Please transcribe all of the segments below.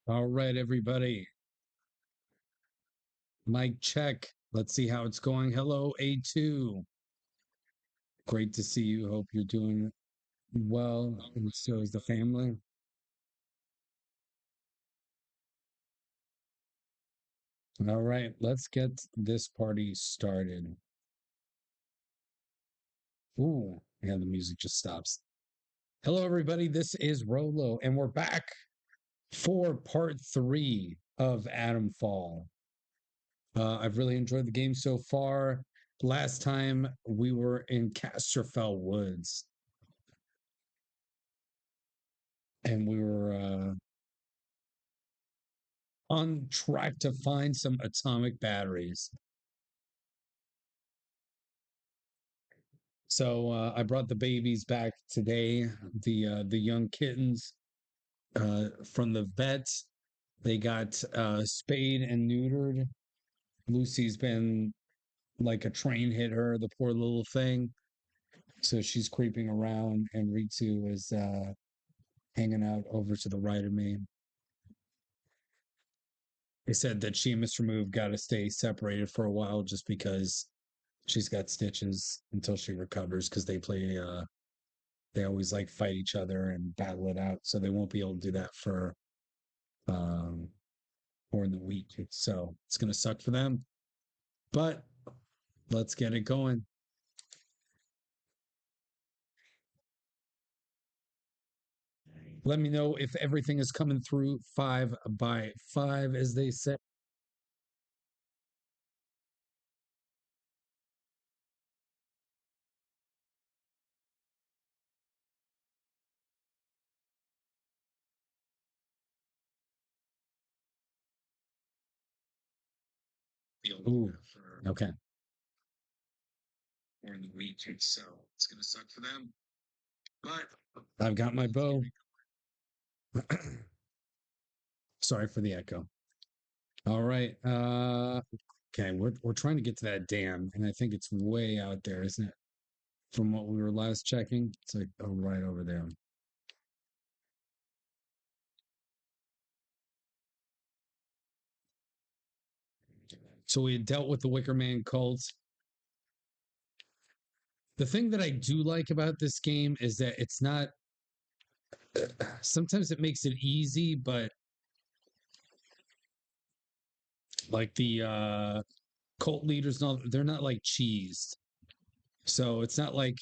All right, everybody. Mic check. Let's see how it's going. Hello, A2. Great to see you. Hope you're doing well. And so is the family. All right, let's get this party started. Ooh, yeah, the music just stops. Hello, everybody. This is Rolo, and we're back for part 3 of Atomfall. I've really enjoyed the game so far. Last time we were in Casterfell Woods, and we were on track to find some atomic batteries. So I brought the babies back today, the young kittens from the vet. They got spayed and neutered. Lucy's been like a train hit her, the poor little thing. So she's creeping around, and Ritsu is hanging out over to the right of me. They said that she and Mr. Move got to stay separated for a while just because she's got stitches until she recovers because they always like fight each other and battle it out. So they won't be able to do that for um more than a week. So it's gonna suck for them. But let's get it going. Let me know if everything is coming through 5 by 5, as they say. Ooh, okay. More than a week, so it's gonna suck for them. But I've got my bow. Sorry for the echo. All right. Okay, we're trying to get to that dam, and I think it's way out there, isn't it? From what we were last checking, it's like right over there. So we had dealt with the Wicker Man cult. The thing that I do like about this game is that it's not. Sometimes it makes it easy, but like the cult leaders, they're not like cheesed. So it's not like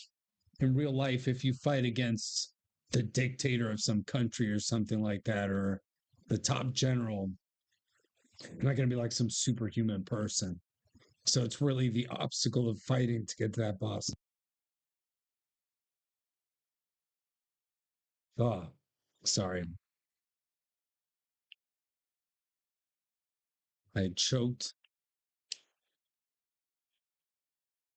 in real life if you fight against the dictator of some country or something like that, or the top general, you're not going to be like some superhuman person. So it's really the obstacle of fighting to get to that boss. Oh, sorry. I choked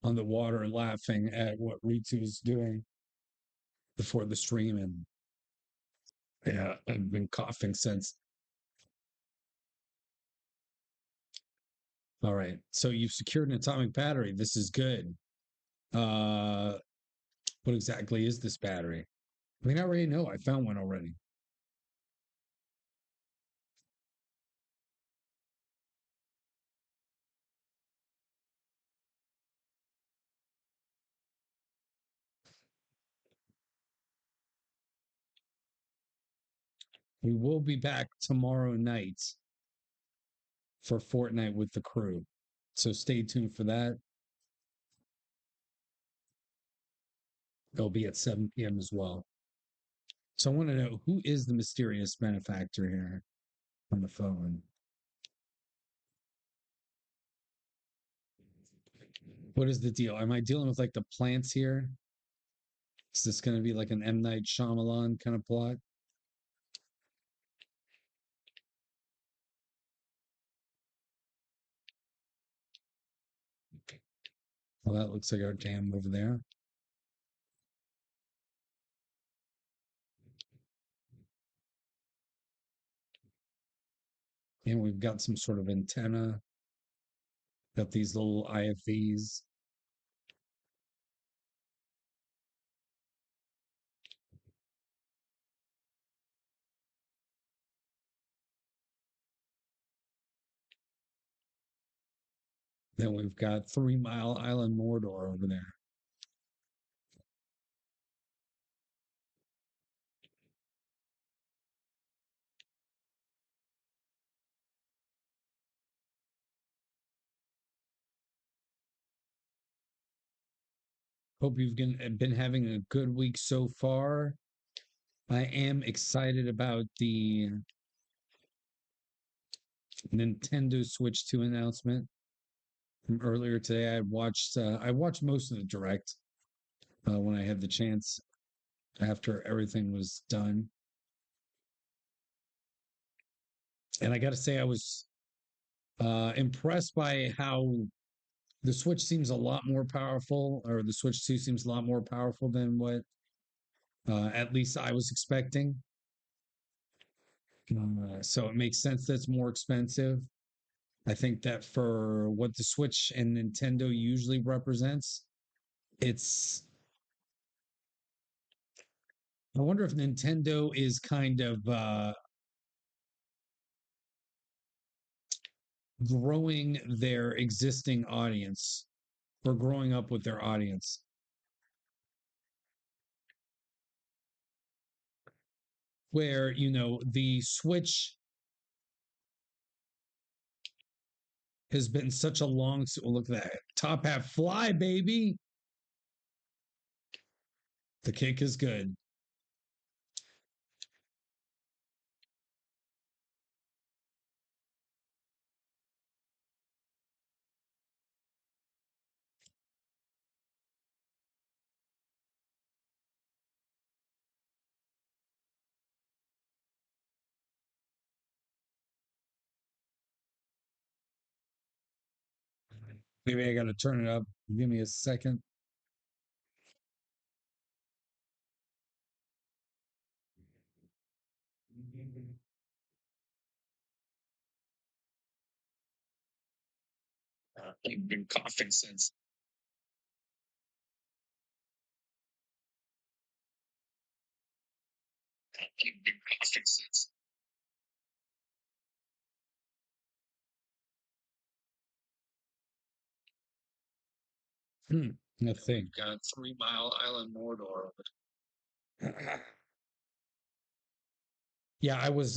on the water laughing at what Ritsu was doing before the stream. And yeah, I've been coughing since. All right. So you've secured an atomic battery. This is good. Uh, what exactly is this battery? I mean, I already know. I found one already. We will be back tomorrow night for Fortnite with the crew. So stay tuned for that. It'll be at 7 p.m. as well. So I want to know, who is the mysterious benefactor here on the phone? What is the deal? Am I dealing with like the plants here? Is this going to be like an M. Night Shyamalan kind of plot? Well, that looks like our dam over there. And we've got some sort of antenna. Got these little IFVs. Then we've got 3 Mile Island Mordor over there. Hope you've been having a good week so far. I am excited about the Nintendo Switch 2 announcement from earlier today. I watched most of the direct when I had the chance after everything was done. And I got to say, I was impressed by how the Switch seems a lot more powerful, or the Switch 2 seems a lot more powerful than what at least I was expecting. So it makes sense that it's more expensive. I think that for what the Switch and Nintendo usually represents, it's. I wonder if Nintendo is kind of growing their existing audience or growing up with their audience. Where, the Switch has been such a long. Look at that. Top half fly, baby. The kick is good. Maybe I got to turn it up. Give me a second. I've been coughing since. I've been coughing since. I think 3 Mile Island Mordor. Yeah, I was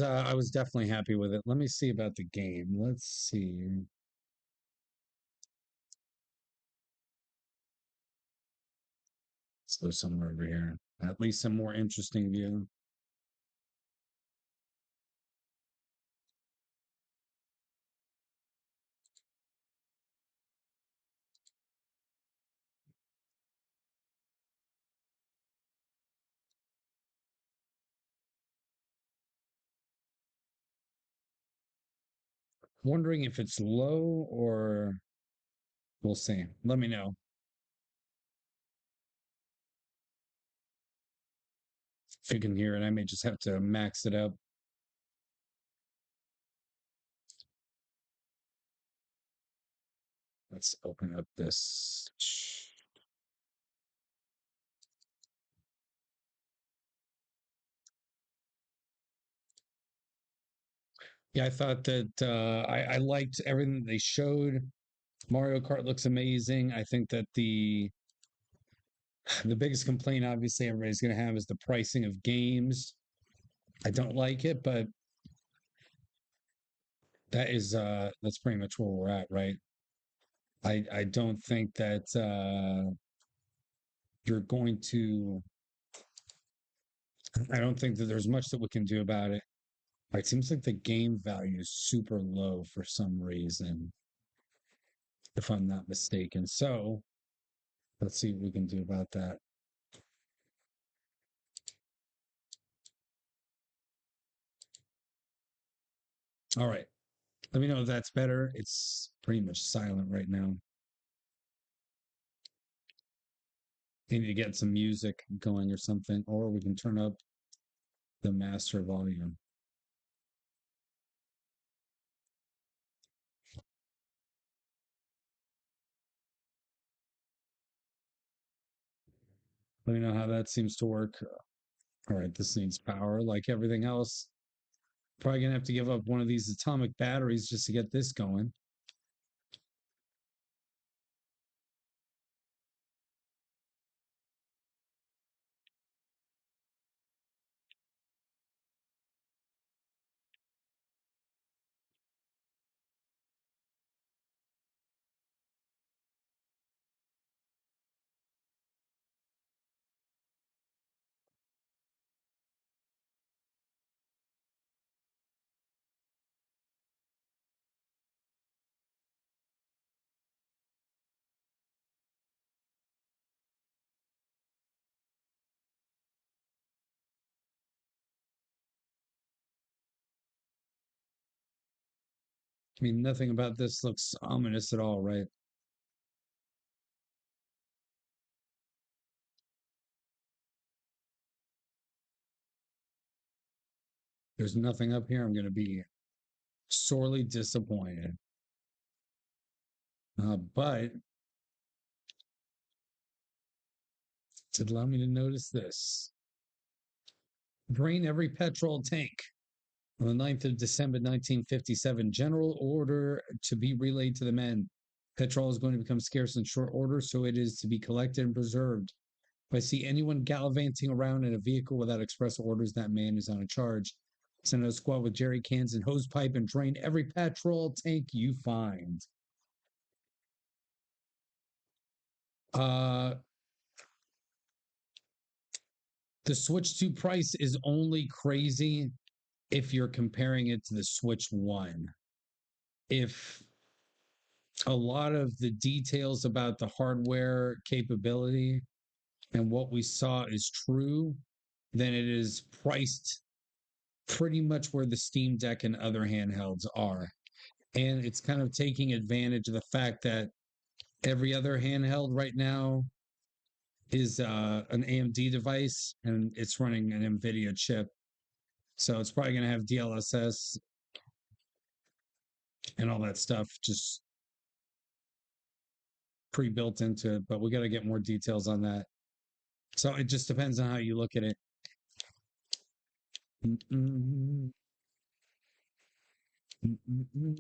definitely happy with it. Let me see about the game. Let's see. Let's go somewhere over here. At least a more interesting view. Wondering if it's low or we'll see. Let me know. If you can hear it, I may just have to max it up. Let's open up this. Yeah, I thought that I liked everything they showed. Mario Kart looks amazing. I think that the biggest complaint, obviously, everybody's going to have is the pricing of games. I don't like it, but that's pretty much where we're at, right? I don't think that you're going to. I don't think that there's much that we can do about it. It seems like the game value is super low for some reason, if I'm not mistaken. So let's see what we can do about that. All right. Let me know if that's better. It's pretty much silent right now. Need to get some music going or something, or we can turn up the master volume. Let me know how that seems to work. All right, this needs power like everything else. Probably gonna have to give up one of these atomic batteries just to get this going. I mean, nothing about this looks ominous at all, right? There's nothing up here. I'm going to be sorely disappointed. But it allowed me to notice this. Drain every petrol tank. On the 9th of December, 1957, general order to be relayed to the men. Petrol is going to become scarce in short order, so it is to be collected and preserved. If I see anyone gallivanting around in a vehicle without express orders, that man is on a charge. Send a squad with jerry cans and hose pipe and drain every petrol tank you find. Uh, the Switch 2 price is only crazy if you're comparing it to the Switch 1. If a lot of the details about the hardware capability and what we saw is true, then it is priced pretty much where the Steam Deck and other handhelds are. And it's kind of taking advantage of the fact that every other handheld right now is an AMD device and it's running an NVIDIA chip. So it's probably going to have DLSS and all that stuff just pre-built into it, but we got to get more details on that. So it just depends on how you look at it. Mm-mm. Mm-mm.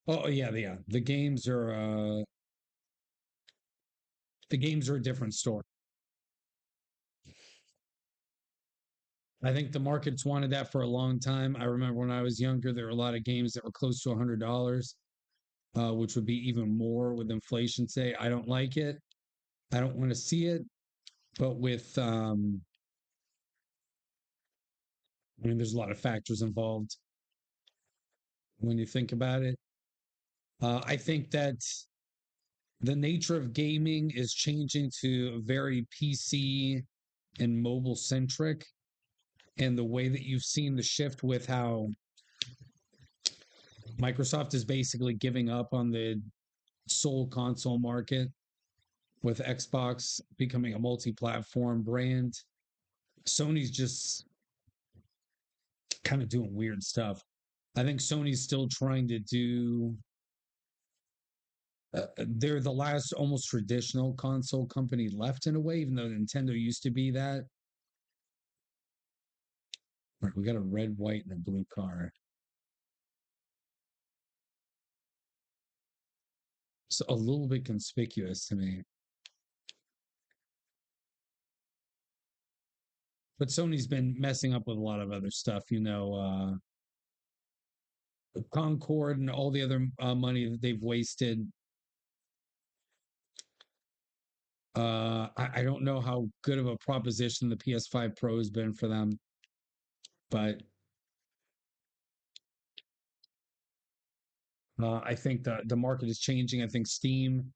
Oh yeah, yeah. The games are a different story. I think the market's wanted that for a long time. I remember when I was younger, there were a lot of games that were close to $100, which would be even more with inflation. Say, I don't like it. I don't want to see it. But with, I mean, there's a lot of factors involved when you think about it. I think that the nature of gaming is changing to very PC and mobile centric. And the way that you've seen the shift with how Microsoft is basically giving up on the sole console market with Xbox becoming a multi-platform brand. Sony's just kind of doing weird stuff. I think Sony's still trying to do they're the last almost traditional console company left in a way, even though Nintendo used to be that. Right, we got a red, white, and a blue car. So a little bit conspicuous to me. But Sony's been messing up with a lot of other stuff, Concord and all the other money that they've wasted. I don't know how good of a proposition the PS5 Pro has been for them, but I think the market is changing. I think Steam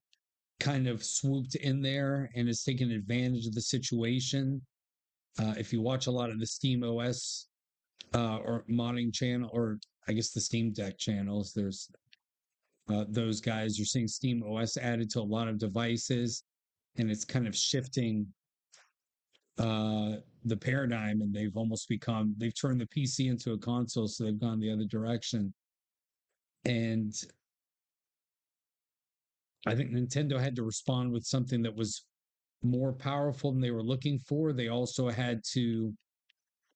kind of swooped in there and has taken advantage of the situation. If you watch a lot of the Steam OS or modding channel, or I guess the Steam Deck channels, there's those guys. You're seeing Steam OS added to a lot of devices, and it's kind of shifting the paradigm, and they've turned the PC into a console, so they've gone the other direction. And I think Nintendo had to respond with something that was more powerful than they were looking for. They also had to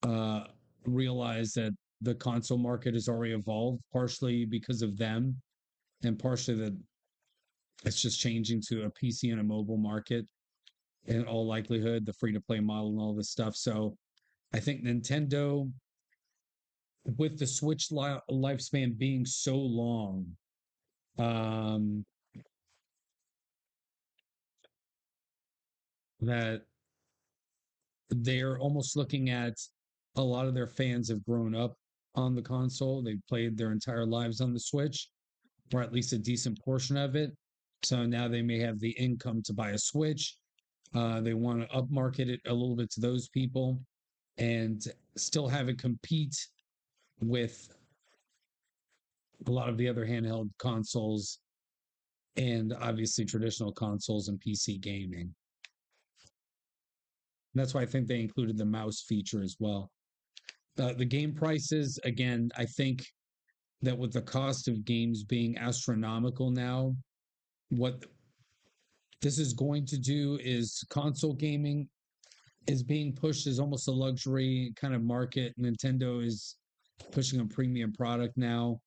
uh, realize that the console market has already evolved, partially because of them, and partially that it's just changing to a PC and a mobile market in all likelihood, the free to play model and all this stuff. So I think Nintendo, with the Switch lifespan being so long, um, that they're almost looking at a lot of their fans have grown up on the console. They've played their entire lives on the Switch, or at least a decent portion of it. So now they may have the income to buy a Switch. They want to upmarket it a little bit to those people and still have it compete with a lot of the other handheld consoles and obviously traditional consoles and PC gaming. That's why I think they included the mouse feature as well. The game prices, again, I think that with the cost of games being astronomical now, what this is going to do is console gaming is being pushed as almost a luxury kind of market. Nintendo is pushing a premium product now.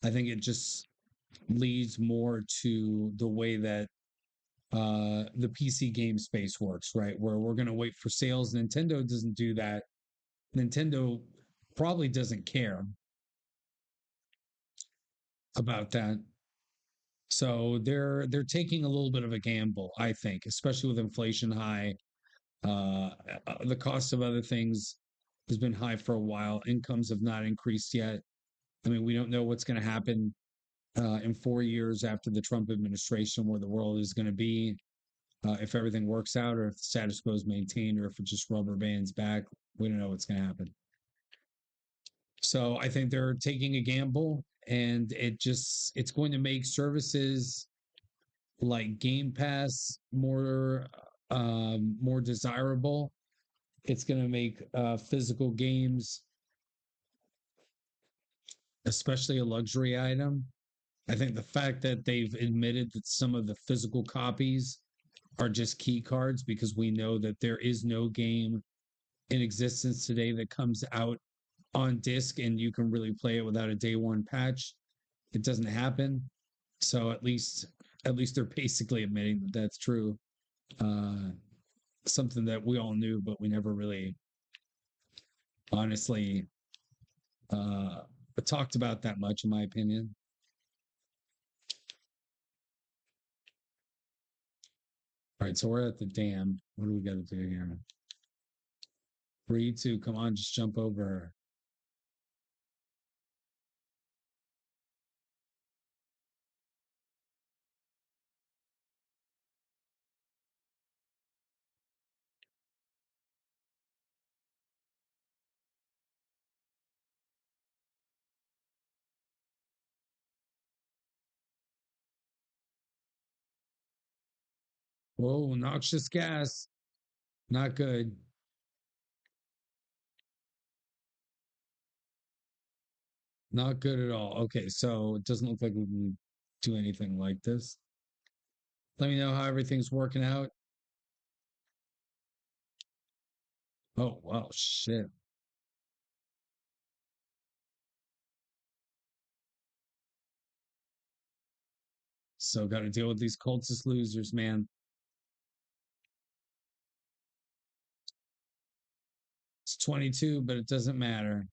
I think it just leads more to the way that the PC game space works, right? Where we're going to wait for sales. Nintendo doesn't do that. Nintendo probably doesn't care about that. So they're taking a little bit of a gamble, I think, especially with inflation high. The cost of other things has been high for a while. Incomes have not increased yet. I mean, we don't know what's going to happen in 4 years after the Trump administration, where the world is going to be, if everything works out, or if the status quo is maintained, or if it just rubber bands back. We don't know what's going to happen. So I think they're taking a gamble, and it's going to make services like Game Pass more desirable. It's going to make physical games, especially a luxury item. I think the fact that they've admitted that some of the physical copies are just key cards, because we know that there is no game in existence today that comes out on disc and you can really play it without a day one patch. It doesn't happen. So at least they're basically admitting that that's true. Something that we all knew, but we never really honestly talked about that much, in my opinion. All right, so we're at the dam. What do we got to do here? 3, 2, come on, just jump over her. Whoa, noxious gas. Not good. Not good at all. Okay, so it doesn't look like we can do anything like this. Let me know how everything's working out. Oh, wow, shit. So got to deal with these cultist losers, man. It's 22, but it doesn't matter.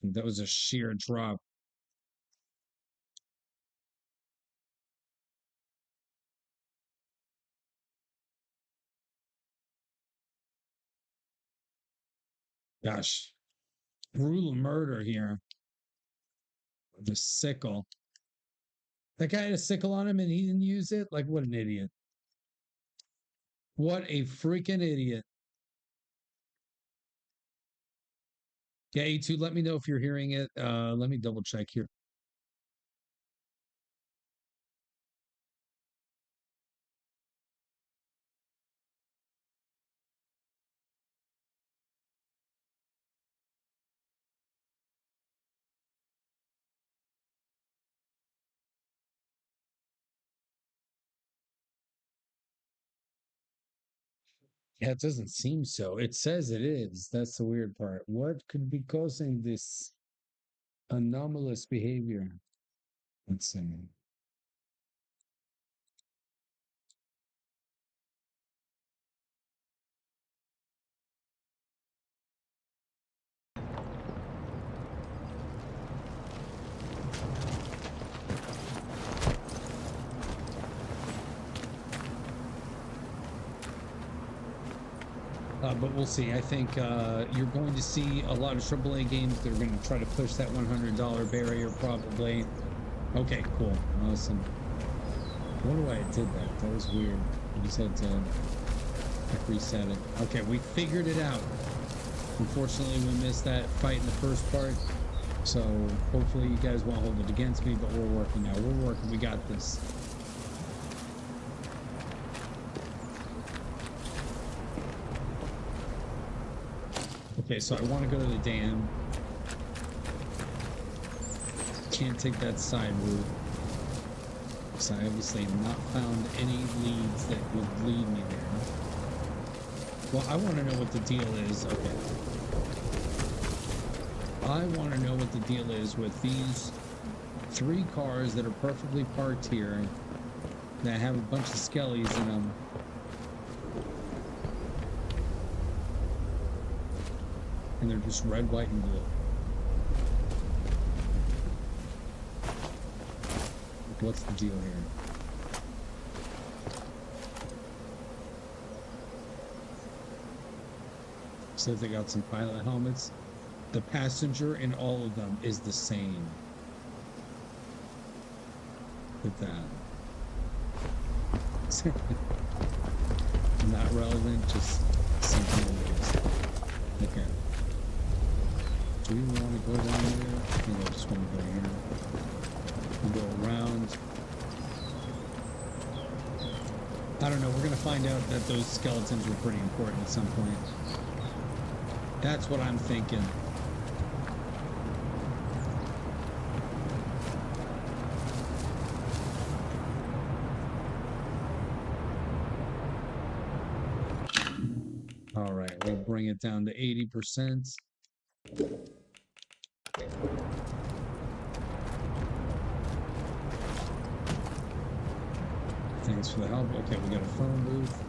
That was a sheer drop. Gosh, brutal murder here. The sickle. That guy had a sickle on him and he didn't use it? Like, what an idiot. What a freaking idiot. Yeah, A2, let me know if you're hearing it. Let me double check here. Yeah, it doesn't seem so. It says it is. That's the weird part. What could be causing this anomalous behavior? Let's see. But we'll see. I think you're going to see a lot of AAA games that are going to try to push that $100 barrier, probably. Okay, cool. Awesome. I wonder why it did that. That was weird. I just had to Reset it. Okay, we figured it out. Unfortunately, we missed that fight in the first part. So hopefully you guys won't hold it against me, but we're working now. We're working. We got this. Okay, so I want to go to the dam. Can't take that side route. So I obviously have not found any leads that would lead me there. Well, I want to know what the deal is. Okay. I want to know what the deal is with these 3 cars that are perfectly parked here that have a bunch of skellies in them. And they're just red, white, and blue. What's the deal here? So they got some pilot helmets. The passenger in all of them is the same. Look at that. Not relevant, just something else. Okay. Do we want to go down there? I think I just want to go here. We'll go around. I don't know. We're going to find out that those skeletons were pretty important at some point. That's what I'm thinking. All right, we'll bring it down to 80%. Thanks for the help. Okay, we got a phone booth.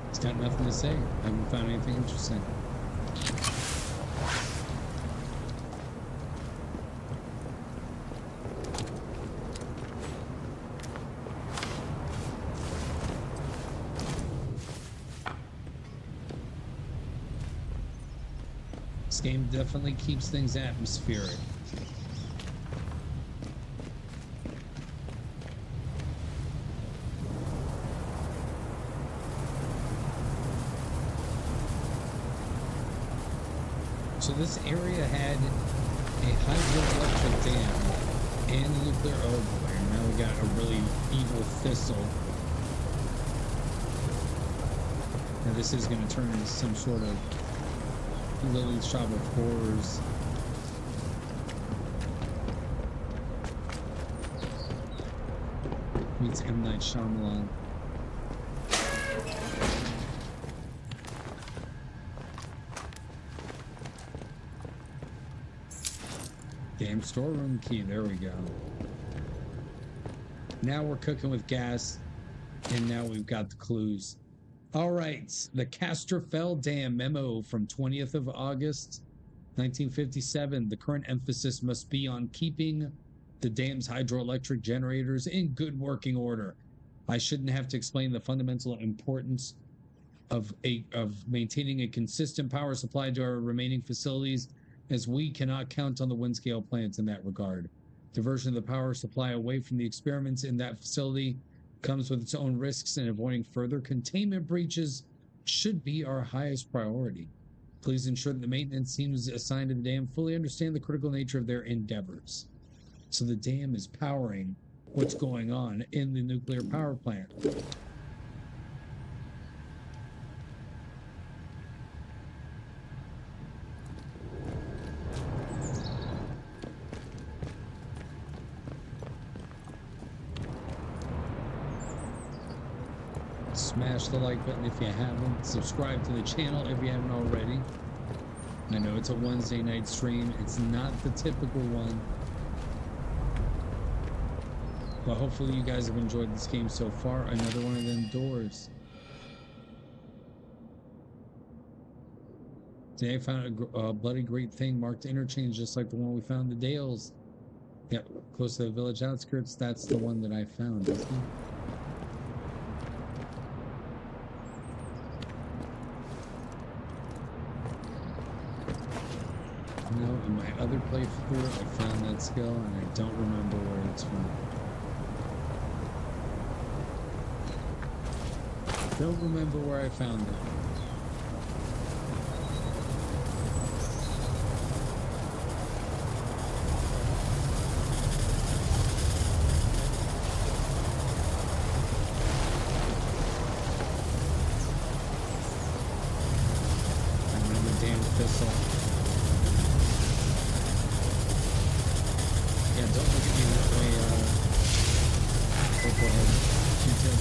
It's got nothing to say. I haven't found anything interesting. This game definitely keeps things atmospheric. So this area had a hydroelectric dam and nuclear overlay. And now we got a really evil thistle. And this is going to turn into some sort of Lily's Shop of Horrors. Meets M. Night Shyamalan. Game storeroom key. There we go. Now we're cooking with gas, and now we've got the clues. All right, the Casterfell Dam memo from 20th of August, 1957. The current emphasis must be on keeping the dam's hydroelectric generators in good working order. I shouldn't have to explain the fundamental importance of maintaining a consistent power supply to our remaining facilities, as we cannot count on the Windscale plants in that regard. Diversion of the power supply away from the experiments in that facility comes with its own risks, and avoiding further containment breaches should be our highest priority. Please ensure that the maintenance teams assigned to the dam fully understand the critical nature of their endeavors. So the dam is powering what's going on in the nuclear power plant. Smash the like button if you haven't. Subscribe to the channel if you haven't already. I know it's a Wednesday night stream. It's not the typical one. But hopefully you guys have enjoyed this game so far. Another one of them doors. Today I found a bloody great thing marked interchange, just like the one we found in the Dales. Yep, close to the village outskirts. That's the one that I found, isn't it? No, in my other playthrough, I found that skill and I don't remember where it's from. Don't remember where I found it. Pistol. Yeah, don't look at me that way, Purple Head. You too.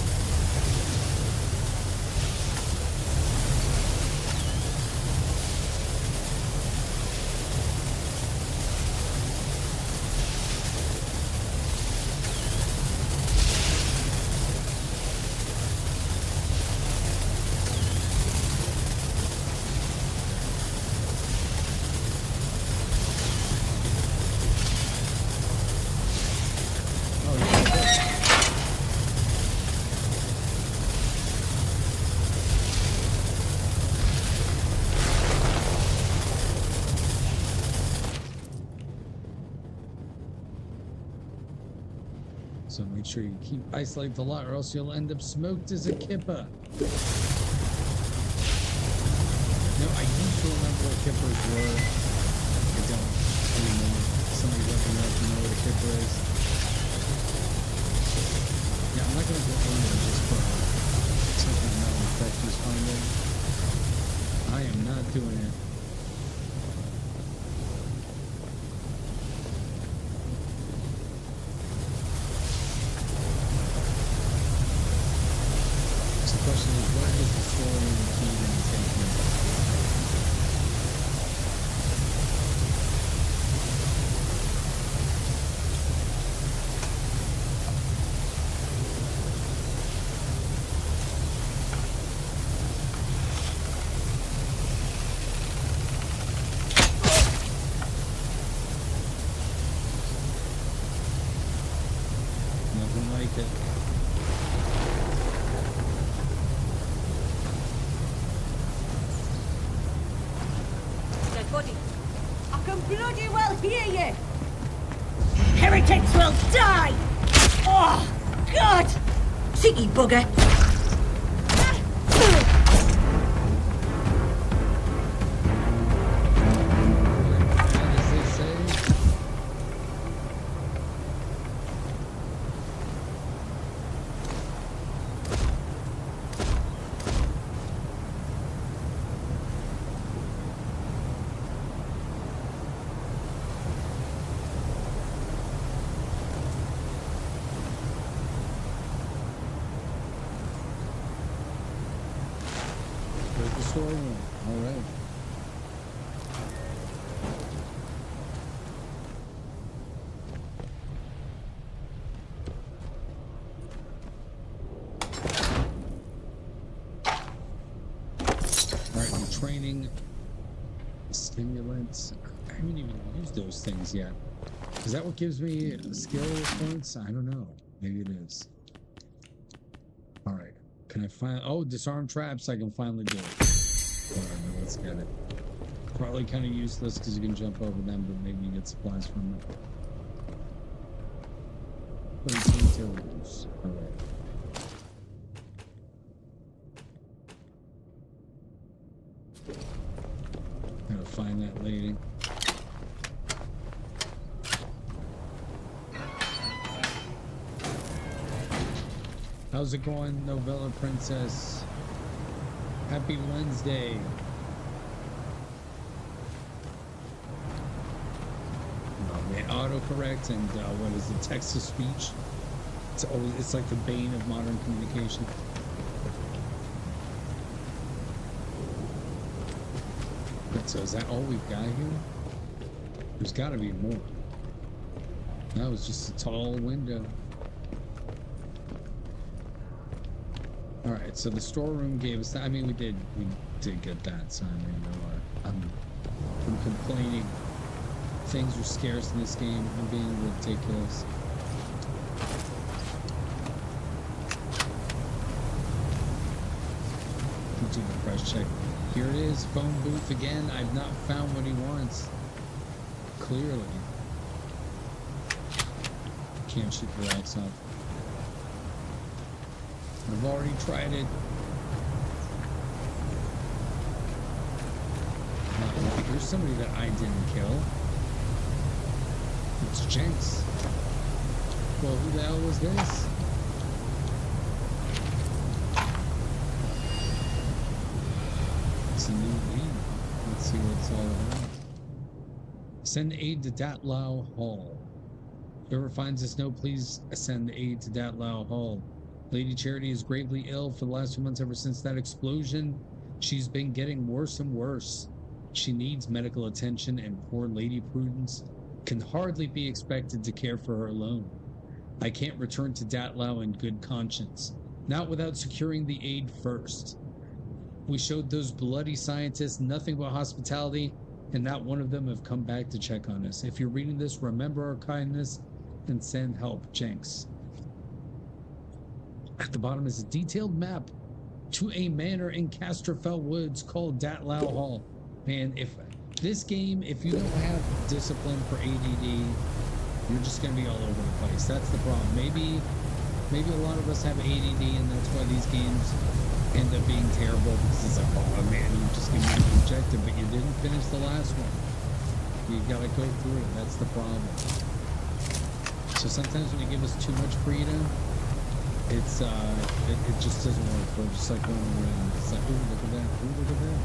So make sure you keep isolate the lot or else you'll end up smoked as a kipper. No, I used to remember what kippers were. I don't anymore. Somebody let me know if you know what a kipper is. Yeah, I'm not going to go over it just for something that will affect this finding. I am not doing it. The question is, what is the story and key that you take with it? Nothing like it. I can bloody well hear you! Heretics will die! Oh, God! Cheeky bugger! As they say, there's the storeroom. All right. All right, the training stimulants. I haven't even used those things yet. Is that what gives me skill points? I don't know. Maybe it is. All right. Can I find? Oh, disarm traps. I can finally do it. All right, let's get it. Probably kind of useless because you can jump over them, but maybe you get supplies from them. 13 tools. All right. Gotta find that lady. How's it going, Novella Princess? Happy Wednesday. Oh man, autocorrect and what is it, text to speech? It's like the bane of modern communication. So is that all we've got here? There's got to be more. That was just a tall window. All right, so the storeroom gave us that. I mean, we did get that. So I mean, I'm complaining. Things are scarce in this game. I'm being ridiculous. Continue the price check. Here it is, phone booth again. I've not found what he wants. Clearly. Can't shoot the rocks off. I've already tried it. There's somebody that I didn't kill. It's Jenks. Well, who the hell was this? It's a new lead. Let's see what it's all about. Send aid to Datlau Hall. Whoever finds this note, please send aid to Datlau Hall. Lady Charity is gravely ill for the last 2 months ever since that explosion. She's been getting worse and worse. She needs medical attention, and poor Lady Prudence can hardly be expected to care for her alone. I can't return to Datlau in good conscience, not without securing the aid first. We showed those bloody scientists nothing but hospitality, and not one of them have come back to check on us. If you're reading this, remember our kindness and send help, Jenks. At the bottom is a detailed map to a manor in Casterfell Woods called Datlau Hall. Man, if this game, if you don't have discipline for ADD, you're just going to be all over the place. That's the problem. Maybe a lot of us have ADD, and that's why these games end up being terrible, because it's like, oh man, you just gave me the objective, but you didn't finish the last one. You gotta go through it. That's the problem. So sometimes when you give us too much freedom, it's it just doesn't work. We're just like going around. It's like, ooh, look at that. Ooh, look at that.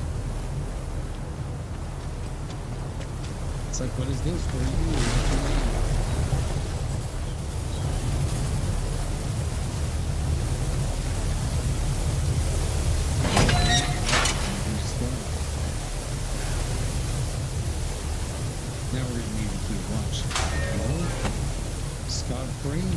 It's like, what is this? Where are you? What's your name? Now we're gonna need to keep watching. Scot-free.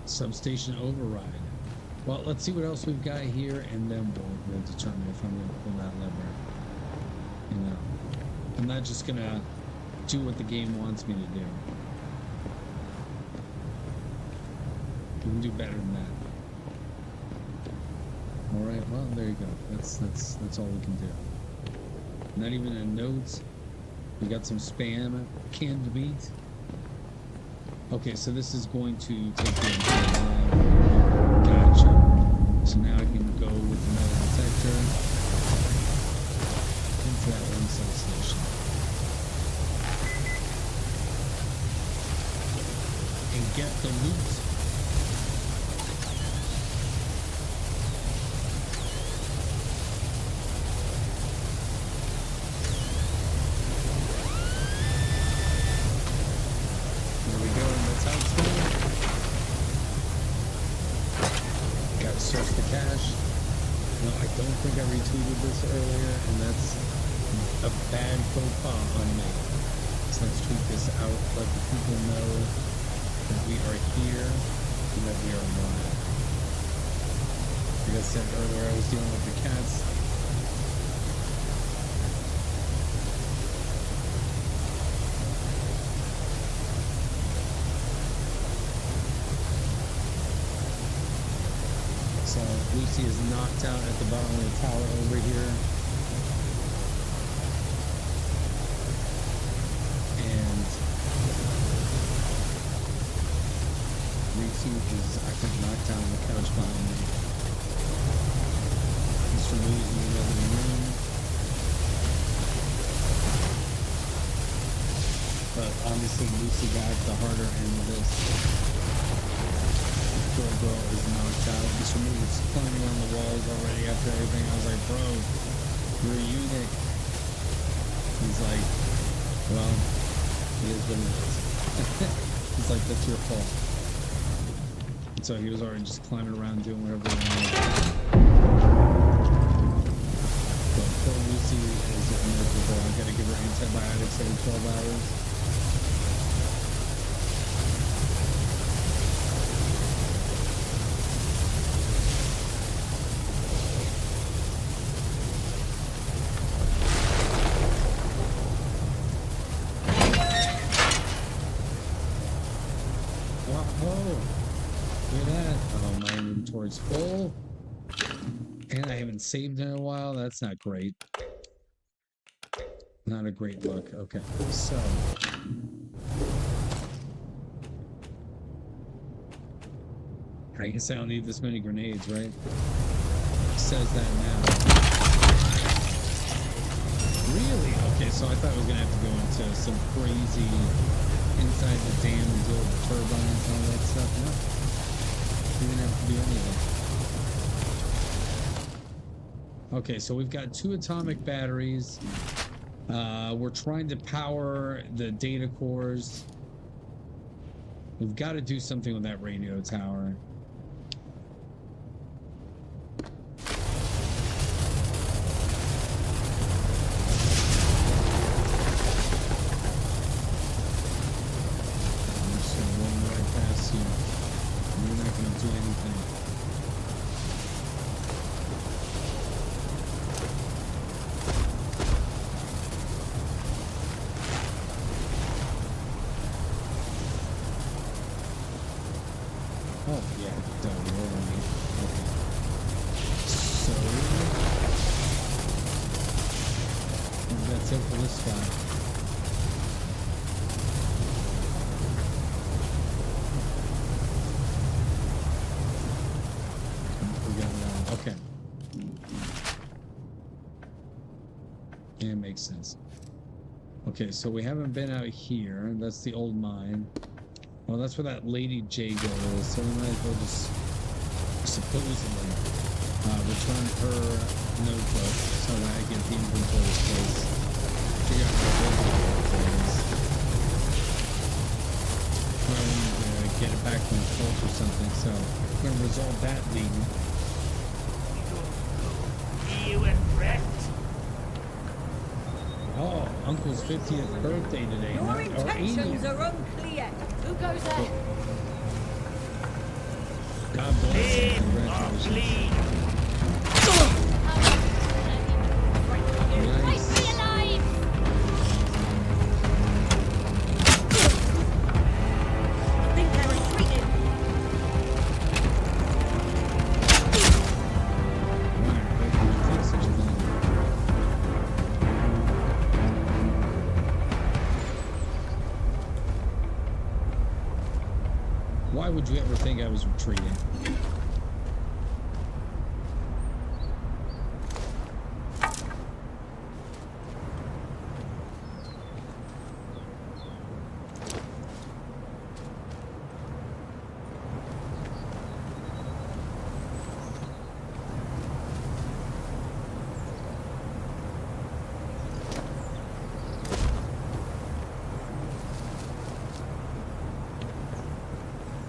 Substation override. Well, let's see what else we've got here, and then we'll determine if I'm gonna pull that lever. You know, I'm not just gonna do what the game wants me to do. We can do better than that. All right. Well, there you go. That's all we can do. Not even a note. We got some spam canned meat. Okay, so this is going to take me into gotcha. So now I can go with the metal detector into that one substation and get the loot. Search the cache. No, I don't think I retweeted this earlier, and that's a bad faux pas on me. So let's tweet this out, let the people know that we are here and that we are live. Like I said earlier, I was dealing with the cats. So Lucy is knocked out at the bottom of the tower over here. And Reese is, I think, knocked down on the couch behind me. Mr. Lou's in the other room. But obviously Lucy got the harder end of this. Girl is knocked out. Mr. Moo is climbing on the walls already after everything. I was like, bro, you're a eunuch. He's like, well, it is what it is. He's like, that's your fault. And so he was already just climbing around doing whatever he wanted. But poor Lucy is miserable. I gotta give her antibiotics every 12 hours. Whoa. Look at that. Oh, my inventory's full. And I haven't saved in a while. That's not great. Not a great look. Okay, so. I guess I don't need this many grenades, right? It says that now. Really? Okay, so I thought I was going to have to go into some crazy inside the dam and deal with the turbines and all that stuff. No. You didn't have to do anything. Okay, so we've got 2 atomic batteries. We're trying to power the data cores. We've got to do something with that radio tower. I'm just going to run right past you. You're not going to do anything. Oh, yeah, done. We're over me. Okay. So, that's it for this guy. We got it on. Okay. Yeah, it makes sense. Okay, so we haven't been out here. That's the old mine. Well, that's where that Lady Jago is, so we might as well just supposedly return her notebook so that I get the inventory space. Figure out what the inventory is. Well, we need to get it back from the cult or something, so we're going to resolve that lead. You and Brett. Oh, Uncle's 50th birthday today. Your Or intentions 80th. are unclear. Who goes there? God bless you. Aim or Congratulations. bleed. Nice. I think they're retreating. Why would you think such a thing? Why would you ever think I was retreating?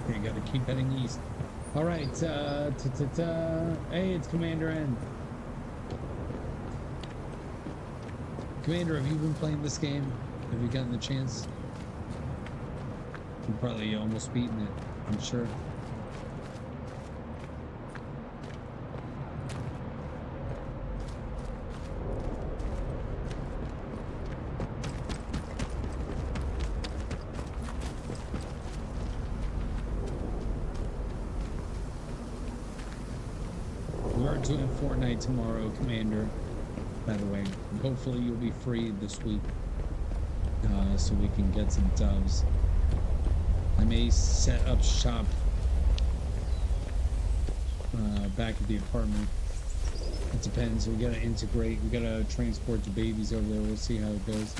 You gotta keep heading east. All right, hey, it's Commander N. Commander, have you been playing this game? Have you gotten the chance? You've probably almost beaten it, I'm sure. We are doing Fortnite tomorrow, Commander. By the way, hopefully you'll be free this week, so we can get some dubs. I may set up shop back at the apartment. It depends. We gotta integrate. We gotta transport the babies over there. We'll see how it goes.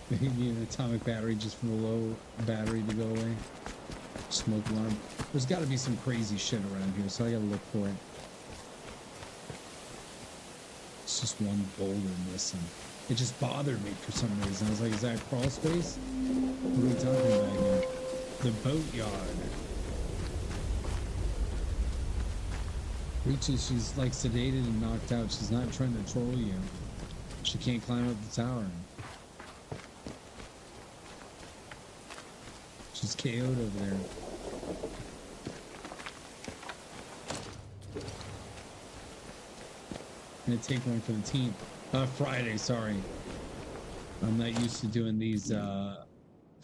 Maybe an atomic battery just for the low battery to go away. Smoke alarm. There's got to be some crazy shit around here, so I gotta look for it. It's just one boulder missing. It just bothered me for some reason. I was like, is that crawl space? What are we talking about here? The boatyard. Reaches, she's like sedated and knocked out. She's not trying to troll you. She can't climb up the tower. She's KO'd over there. I'm gonna take one for the team. Friday, sorry. I'm not used to doing these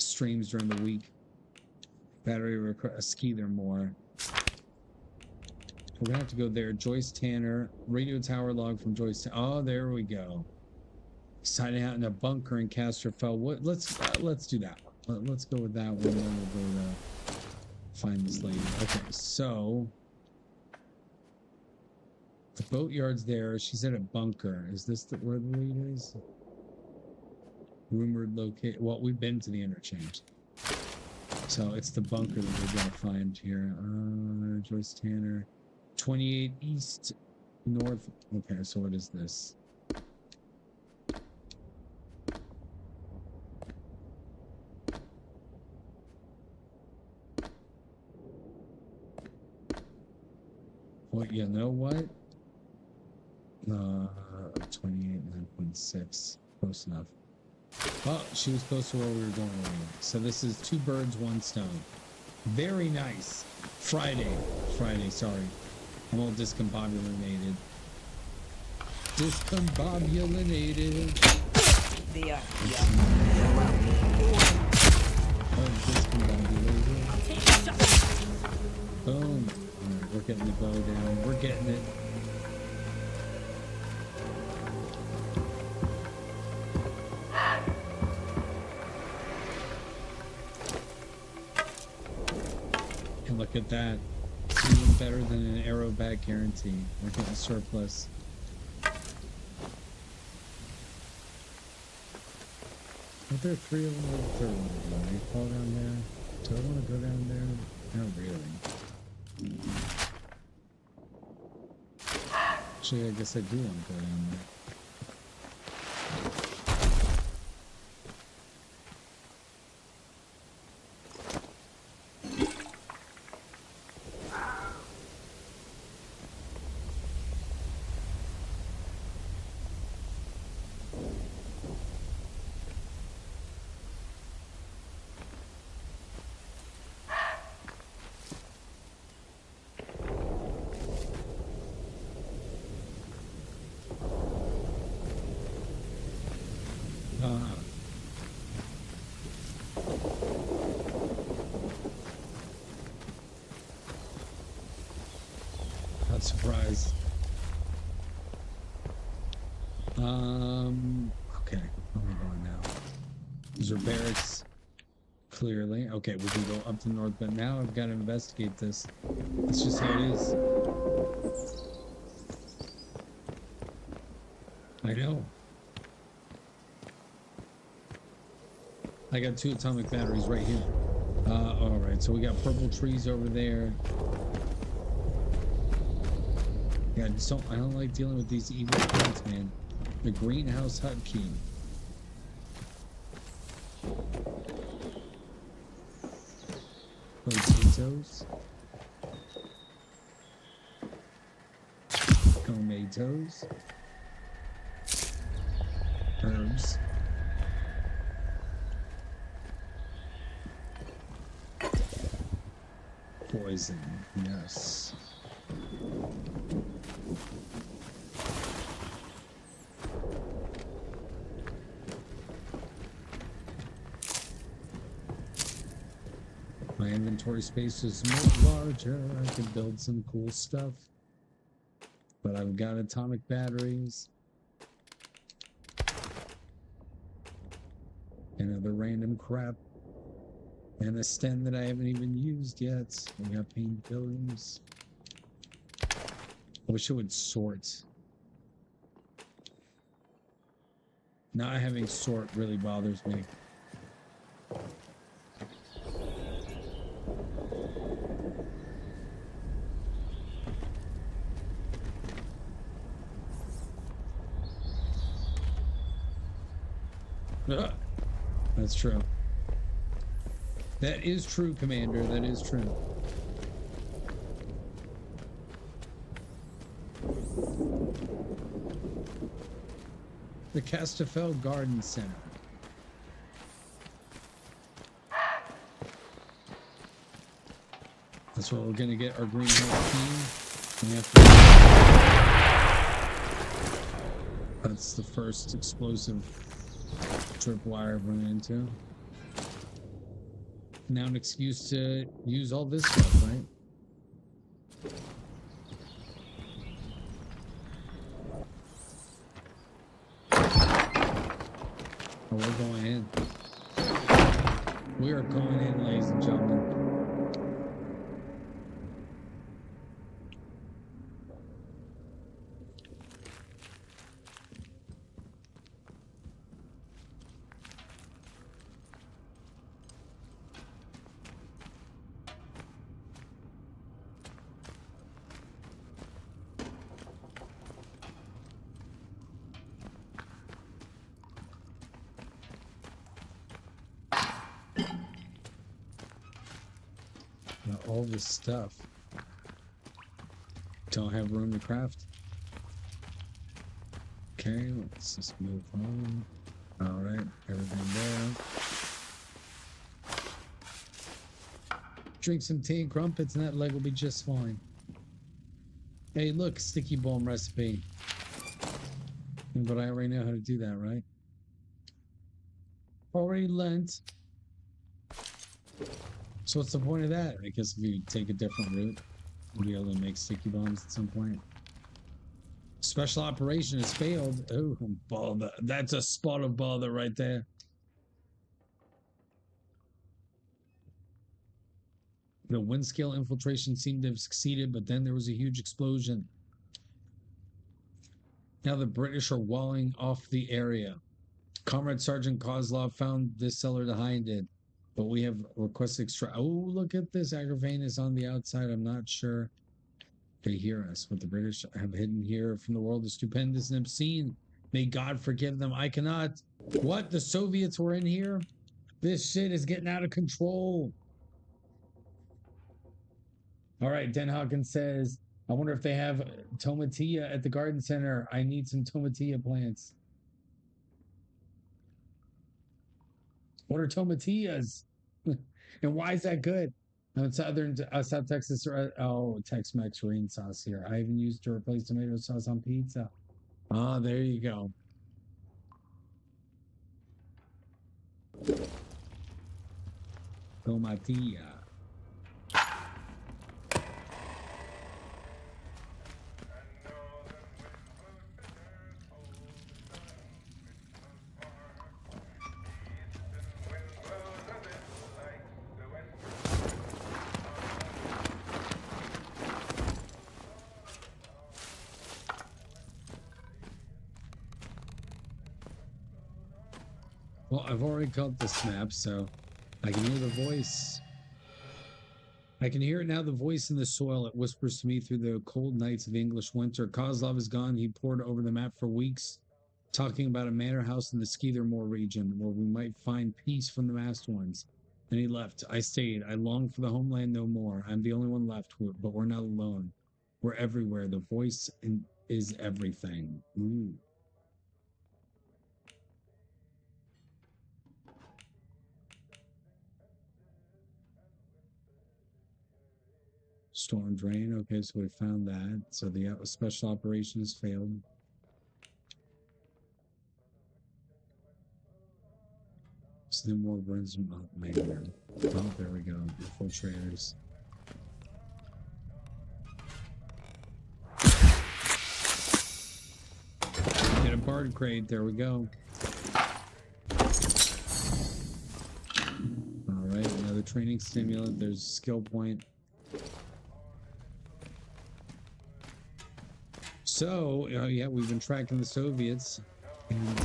streams during the week. Battery request either more. We're gonna have to go there. Joyce Tanner, radio tower log from Joyce. Oh, there we go. Signing out in a bunker in Casterfell. What? Let's do that one. Let's go with that one. Then we'll go to find this lady. Okay, so the boatyard's there. She's at a bunker. Is this where the lead is? Rumored locate. Well, we've been to the interchange. So it's the bunker that we're gonna find here. Joyce Tanner, 28 east, north. Okay, so what is this? Well, you know what? 28, 9.6. Close enough. Oh, she was close to where we were going anyway. So this is 2 birds, 1 stone. Very nice. Friday, sorry. I'm all discombobulated. Discombobulated. There. Discombobulated. Boom. Alright, we're getting the bow down. We're getting it. Look at that. Even better than an arrow back guarantee. We're getting surplus. Are there 3 of them or the third one? Do I fall down there? Do I want to go down there? Not really. Actually, I guess I do want to go down there. Not surprised. Okay, where are we going now? These are barracks, clearly. Okay, we can go up to the north, but now I've got to investigate this. That's just how it is. I know. I got 2 atomic batteries right here. Alright, so we got purple trees over there. Yeah, I don't like dealing with these evil plants, man. The greenhouse hut key. Potatoes. Tomatoes. Herbs. Poison, yes. My inventory space is much larger. I can build some cool stuff. But I've got atomic batteries. And other random crap. And a stem that I haven't even used yet. We got paint buildings. I wish it would sort. Not having sort really bothers me. That's true. That is true, Commander. That is true. The Casterfell Garden Center. That's where we're gonna get our greenhouse key. That's the first explosive tripwire I've run into. Now an excuse to use all this stuff, right? Oh, we're going in. We are going in, ladies and gentlemen. All this stuff. Don't have room to craft. Okay, let's just move on. All right, everything there. Drink some tea and crumpets, and that leg will be just fine. Hey, look, sticky bomb recipe. But I already know how to do that, right? Already learned. So what's the point of that? I guess if you take a different route, you'll be able to make sticky bombs at some point. Special operation has failed. Oh, bother. That's a spot of bother right there. The wind scale infiltration seemed to have succeeded, but then there was a huge explosion. Now the British are walling off the area. Comrade Sergeant Kozlov found this cellar to hide in, but we have requested extra. Oh, look at this. Agravain is on the outside. I'm not sure they hear us. What the British have hidden here from the world is stupendous and obscene. May God forgive them. I cannot. What? The Soviets were in here? This shit is getting out of control. All right, Den Hawkins says, I wonder if they have tomatillo at the garden center. I need some tomatillo plants. What are tomatillas? And why is that good? South Texas. Oh, Tex-Mex rain sauce here. I haven't used to replace tomato sauce on pizza. Ah, there you go. Tomatilla. Well, I've already caught this map, so I can hear the voice. I can hear it now, the voice in the soil. It whispers to me through the cold nights of English winter. Kozlov is gone. He pored over the map for weeks, talking about a manor house in the Skeethermore region where we might find peace from the masked ones. Then he left. I stayed. I longed for the homeland no more. I'm the only one left, but we're not alone. We're everywhere. The voice is everything. Ooh. Storm drain. Okay, so we found that. So the special operations failed. So then more burns up. Oh, there we go. Infiltrators. Get a bard crate. There we go. All right, another training stimulant. There's a skill point. So, yeah, we've been tracking the Soviets, and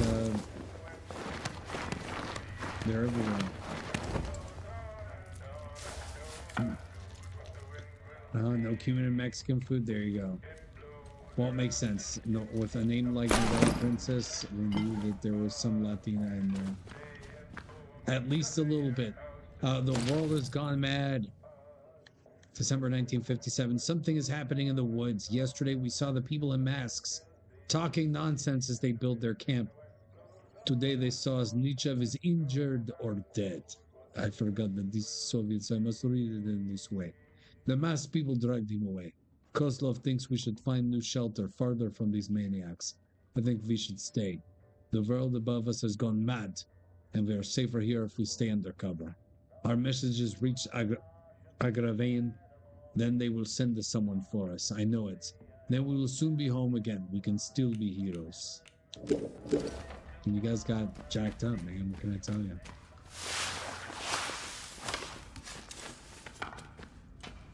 they're everywhere. No Cuban and Mexican food. There you go. Well, it makes sense. No, with a name like Novella Princess, we knew that there was some Latina in there. At least a little bit. The world has gone mad. December 1957. Something is happening in the woods. Yesterday we saw the people in masks talking nonsense as they build their camp. Today they saw us. Nichev is injured or dead. I forgot that these Soviets, I must read it in this way. The masked people dragged him away. Kozlov thinks we should find new shelter farther from these maniacs. I think we should stay. The world above us has gone mad, and we are safer here if we stay under cover. Our messages reach Agravain. Then they will send us someone for us. I know it. Then we will soon be home again. We can still be heroes. And you guys got jacked up, man. What can I tell you?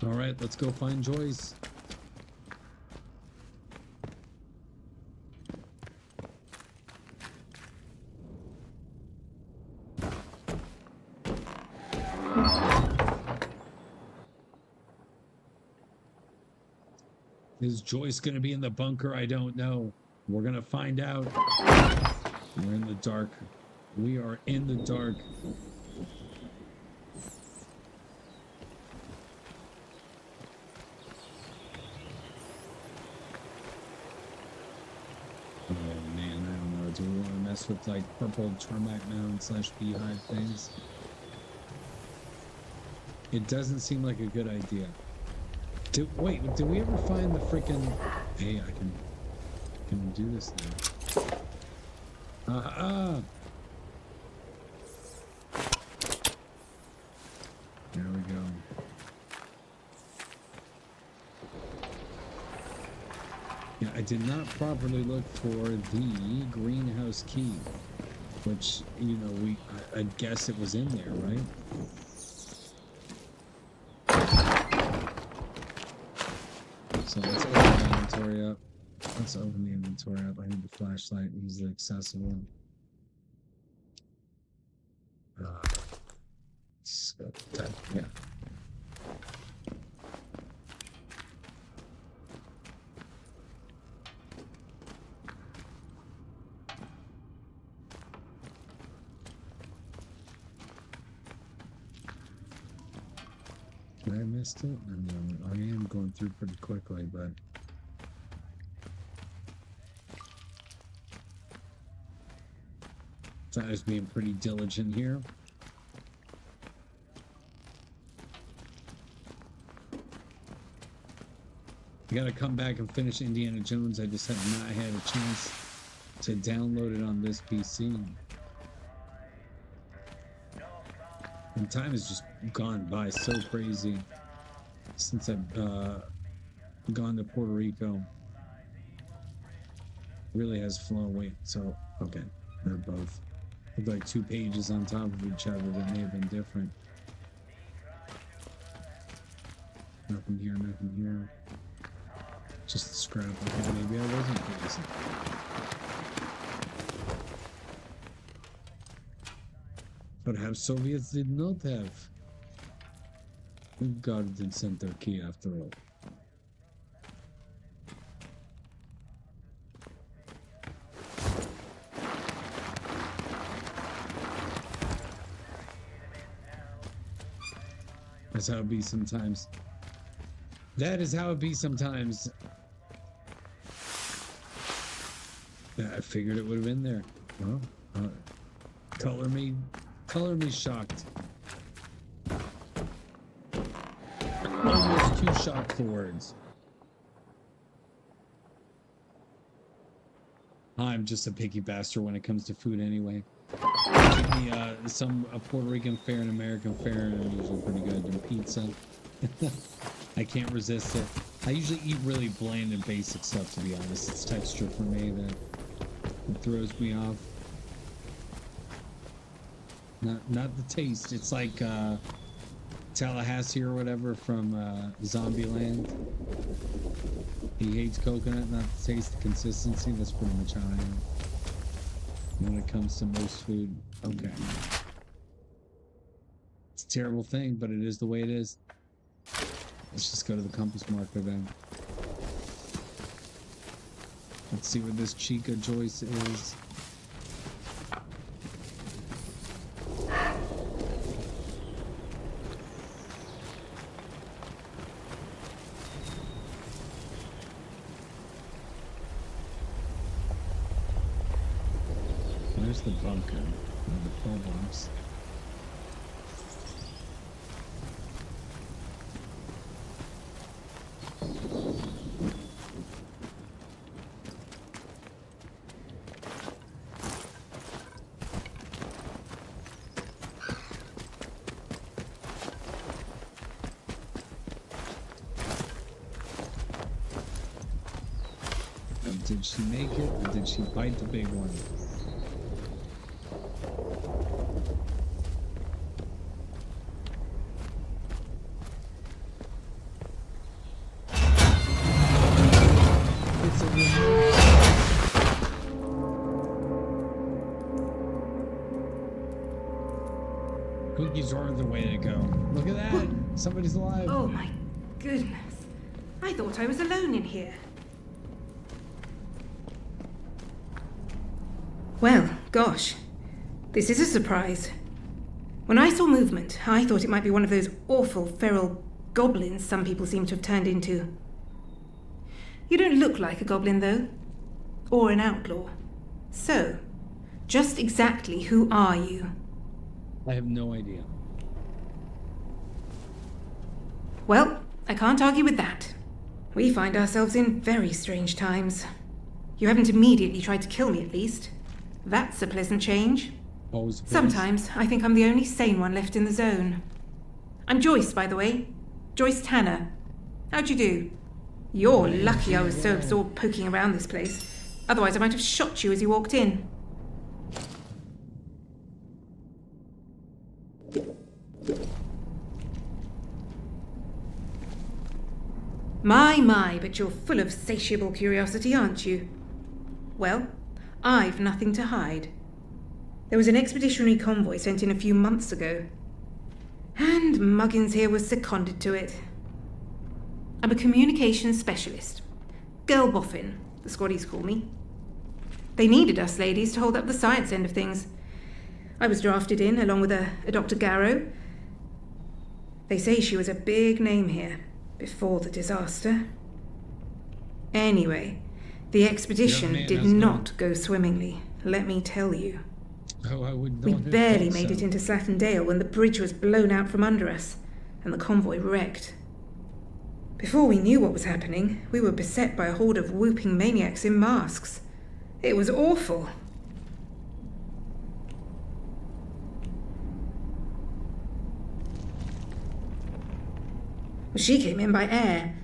All right, let's go find Joyce. Is Joyce going to be in the bunker? I don't know. We're going to find out. We're in the dark. We are in the dark. Oh man, I don't know. Do we want to mess with like purple termite mound / beehive things? It doesn't seem like a good idea. Wait, did we ever find the freaking... Hey, I can do this now. There we go. Yeah, I did not properly look for the greenhouse key, which, you know, I guess it was in there, right? So let's open the inventory up. Let's open the inventory up. I need the flashlight, easily accessible. Yeah. I missed it? No, I am going through pretty quickly, but I was being pretty diligent here. I gotta come back and finish Indiana Jones. I just have not had a chance to download it on this PC. And time has just gone by so crazy since I've gone to Puerto Rico. Really has flown away. So, okay, they're both like 2 pages on top of each other that may have been different. Nothing here, nothing here. Just a scrap. Okay, maybe I wasn't crazy. Perhaps Soviets did not have a guarded center key after all. That's how it be sometimes. That is how it be sometimes. Yeah, I figured it would have been there. Well, color me shocked. Almost too shocked for words. I'm just a picky bastard when it comes to food anyway. Give me some Puerto Rican fare and American fare, and I'm usually pretty good. And pizza. I can't resist it. I usually eat really bland and basic stuff, to be honest. It's texture for me that throws me off. Not the taste. It's like Tallahassee or whatever from Zombieland. He hates coconut, not the taste, the consistency. That's pretty much how I am when it comes to most food. Okay. It's a terrible thing, but it is the way it is. Let's just go to the compass marker then. Let's see where this Chica Joyce is. There's the bunker, or the pillbox. Did she make it, or did she bite the big one? It's a remote. Cookies are the way to go. Look at that! Somebody's alive. Oh my goodness. I thought I was alone in here. Well, gosh. This is a surprise. When I saw movement, I thought it might be one of those awful feral goblins some people seem to have turned into. You don't look like a goblin, though. Or an outlaw. So, just exactly who are you? I have no idea. Well, I can't argue with that. We find ourselves in very strange times. You haven't immediately tried to kill me, at least. That's a pleasant change. Always pleased. Sometimes I think I'm the only sane one left in the zone. I'm Joyce, by the way. Joyce Tanner. How'd you do? You're lucky I was so absorbed poking around this place. Otherwise I might have shot you as you walked in. My, but you're full of satiable curiosity, aren't you? Well, I've nothing to hide. There was an expeditionary convoy sent in a few months ago, and Muggins here was seconded to it. I'm a communications specialist. Girl boffin, the squaddies call me. They needed us ladies to hold up the science end of things. I was drafted in, along with a Dr. Garrow. They say she was a big name here, before the disaster. Anyway, the expedition did not go swimmingly, let me tell you. Oh, I would We not have barely thought made so. it into Slattendale when the bridge was blown out from under us, and the convoy wrecked. Before we knew what was happening, we were beset by a horde of whooping maniacs in masks. It was awful. Well, she came in by air.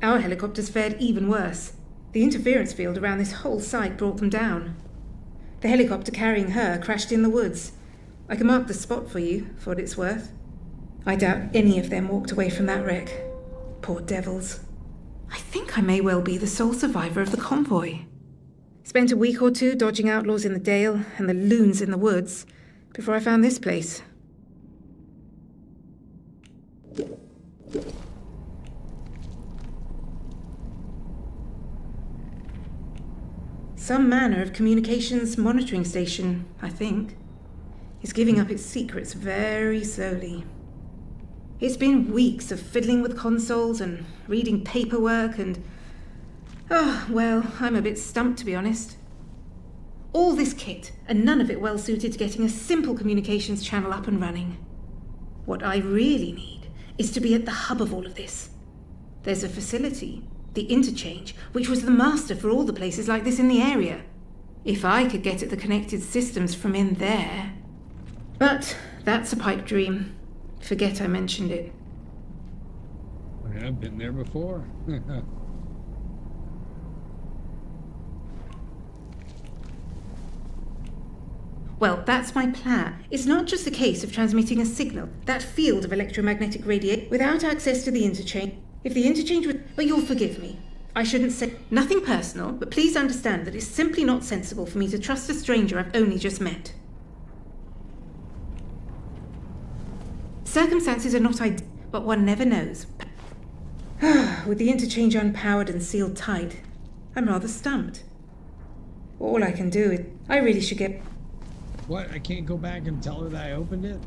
Our helicopters fared even worse. The interference field around this whole site brought them down. The helicopter carrying her crashed in the woods. I can mark the spot for you, for what it's worth. I doubt any of them walked away from that wreck. Poor devils. I think I may well be the sole survivor of the convoy. Spent a week or two dodging outlaws in the dale and the loons in the woods before I found this place. Some manner of communications monitoring station, I think. It's giving up its secrets very slowly. It's been weeks of fiddling with consoles and reading paperwork and... Oh, well, I'm a bit stumped, to be honest. All this kit, and none of it well suited to getting a simple communications channel up and running. What I really need is to be at the hub of all of this. There's a facility, the interchange, which was the master for all the places like this in the area. If I could get at the connected systems from in there... But that's a pipe dream. Forget I mentioned it. I've been there before. Well, that's my plan. It's not just a case of transmitting a signal, that field of electromagnetic radiation, without access to the interchange. If the interchange would... But you'll forgive me. I shouldn't say... Nothing personal, but please understand that it's simply not sensible for me to trust a stranger I've only just met. Circumstances are not ideal, but one never knows. With the interchange unpowered and sealed tight, I'm rather stumped. All I can do is... I really should get... What? I can't go back and tell her that I opened it?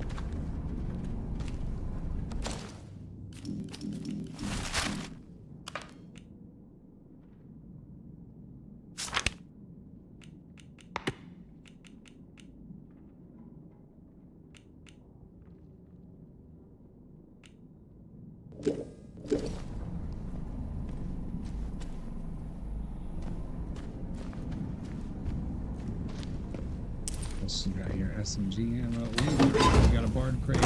What's we got here? SMG ammo. Ooh, we got a barred crate.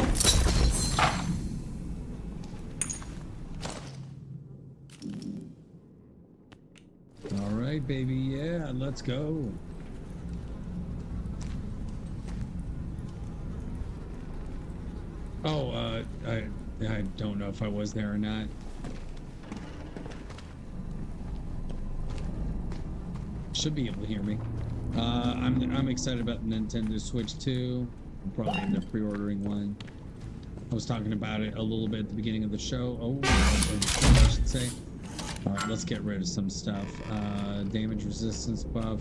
All right, baby. Yeah, let's go. Oh, I don't know if I was there or not. Should be able to hear me. I'm excited about the Nintendo Switch 2. I'll probably end up pre-ordering one. I was talking about it a little bit at the beginning of the show. Oh, I should say. All right, let's get rid of some stuff. Damage resistance buff.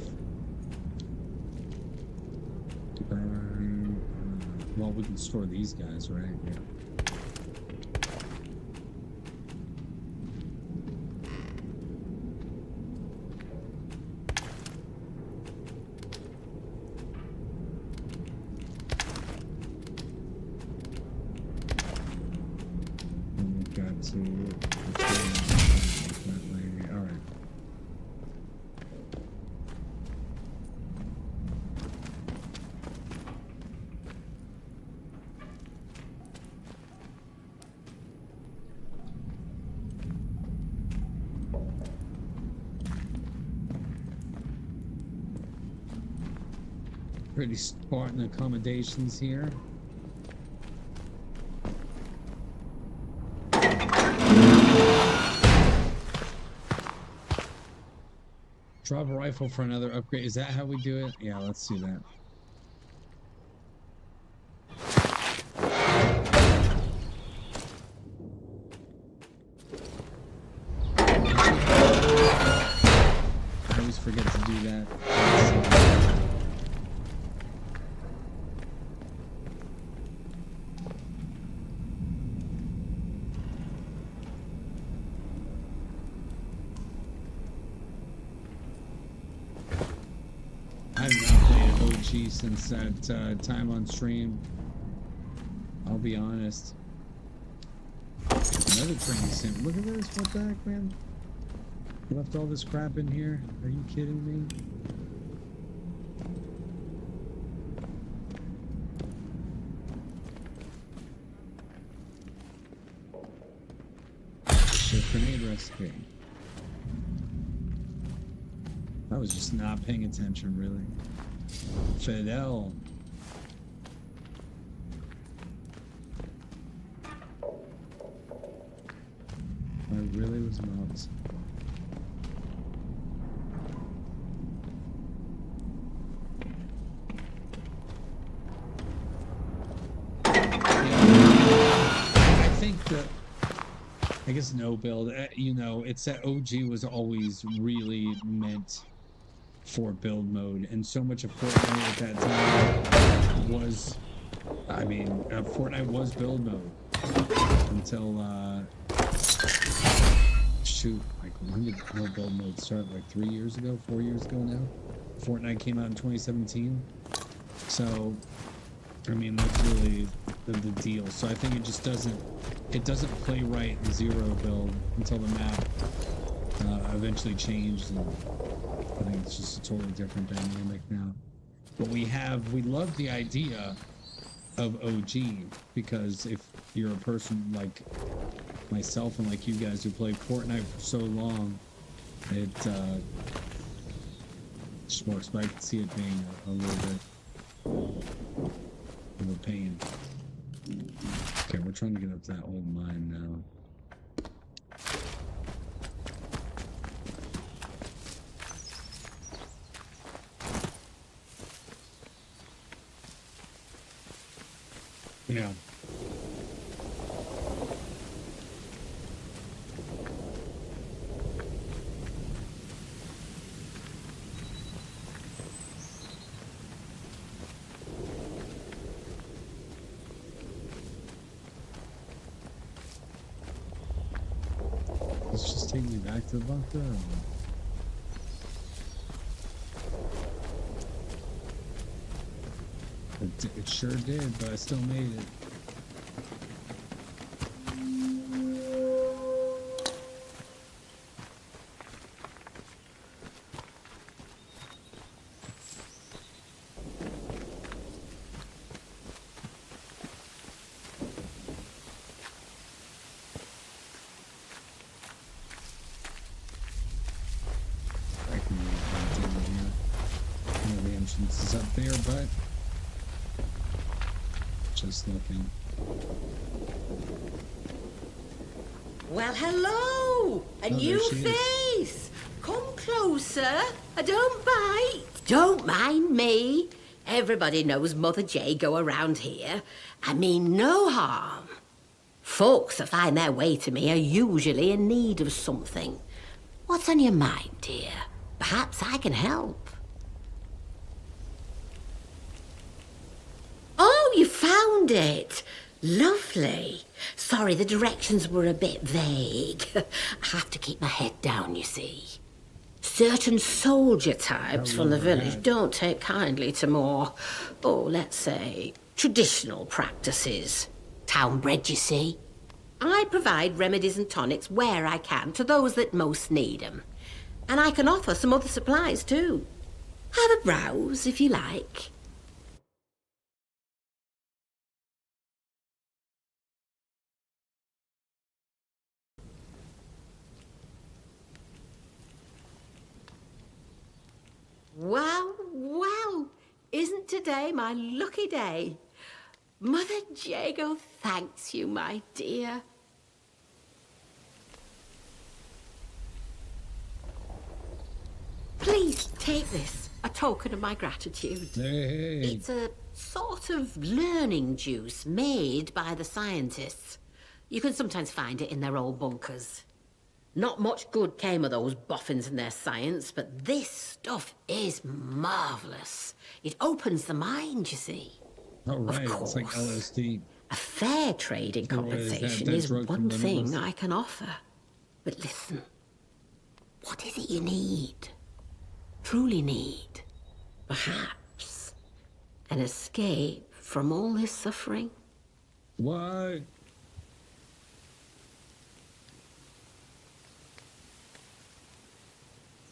Well, we can store these guys, right? Yeah. We've got to. All right. Pretty Spartan accommodations here. Drop a rifle for another upgrade. Is that how we do it? Yeah, let's do that. I always forget to do that. I've not played OG since that time on stream. I'll be honest. Another training sim. Look at this. What the heck, man? Left all this crap in here. Are you kidding me? Shift grenade recipe. I was just not paying attention, really. Fidel. I really was not. I think that, I guess no build, you know, it's that OG was always really meant for build mode, and so much of Fortnite at that time was, I mean, Fortnite was build mode until, shoot, like when did build mode start? Like 3 years ago, 4 years ago now? Fortnite came out in 2017. So, I mean, that's really the deal. So I think it just doesn't play right in zero build until the map eventually changed, and I think it's just a totally different dynamic now. But we love the idea of OG, because if you're a person like myself and like you guys who played Fortnite for so long, it just works. But I can see it being a little bit of a pain. Okay, we're trying to get up to that old mine now. Yeah. Let's just take me back to the bunker. It sure did, but I still made it. there, but just looking. Well, hello! A new she is. face! Come closer. Don't bite. Don't mind me. Everybody knows Mother J go around here. I mean no harm. Folks that find their way to me are usually in need of something. What's on your mind, dear? Perhaps I can help. Oh, you found it. Lovely. Sorry, the directions were a bit vague. I have to keep my head down, you see. Certain soldier types from the village don't take kindly to more, let's say, traditional practices. Town bred, you see. I provide remedies and tonics where I can to those that most need them. And I can offer some other supplies too. Have a browse if you like. Well, well, isn't today my lucky day? Mother Jago thanks you, my dear. Please take this, a token of my gratitude. Hey. It's a sort of learning juice made by the scientists. You can sometimes find it in their old bunkers. Not much good came of those boffins and their science, but this stuff is marvellous. It opens the mind, you see. Oh, right. Of course. It's like LSD. A fair trading compensation is one thing I can offer. But listen, what is it you need? Truly need? Perhaps an escape from all this suffering? What?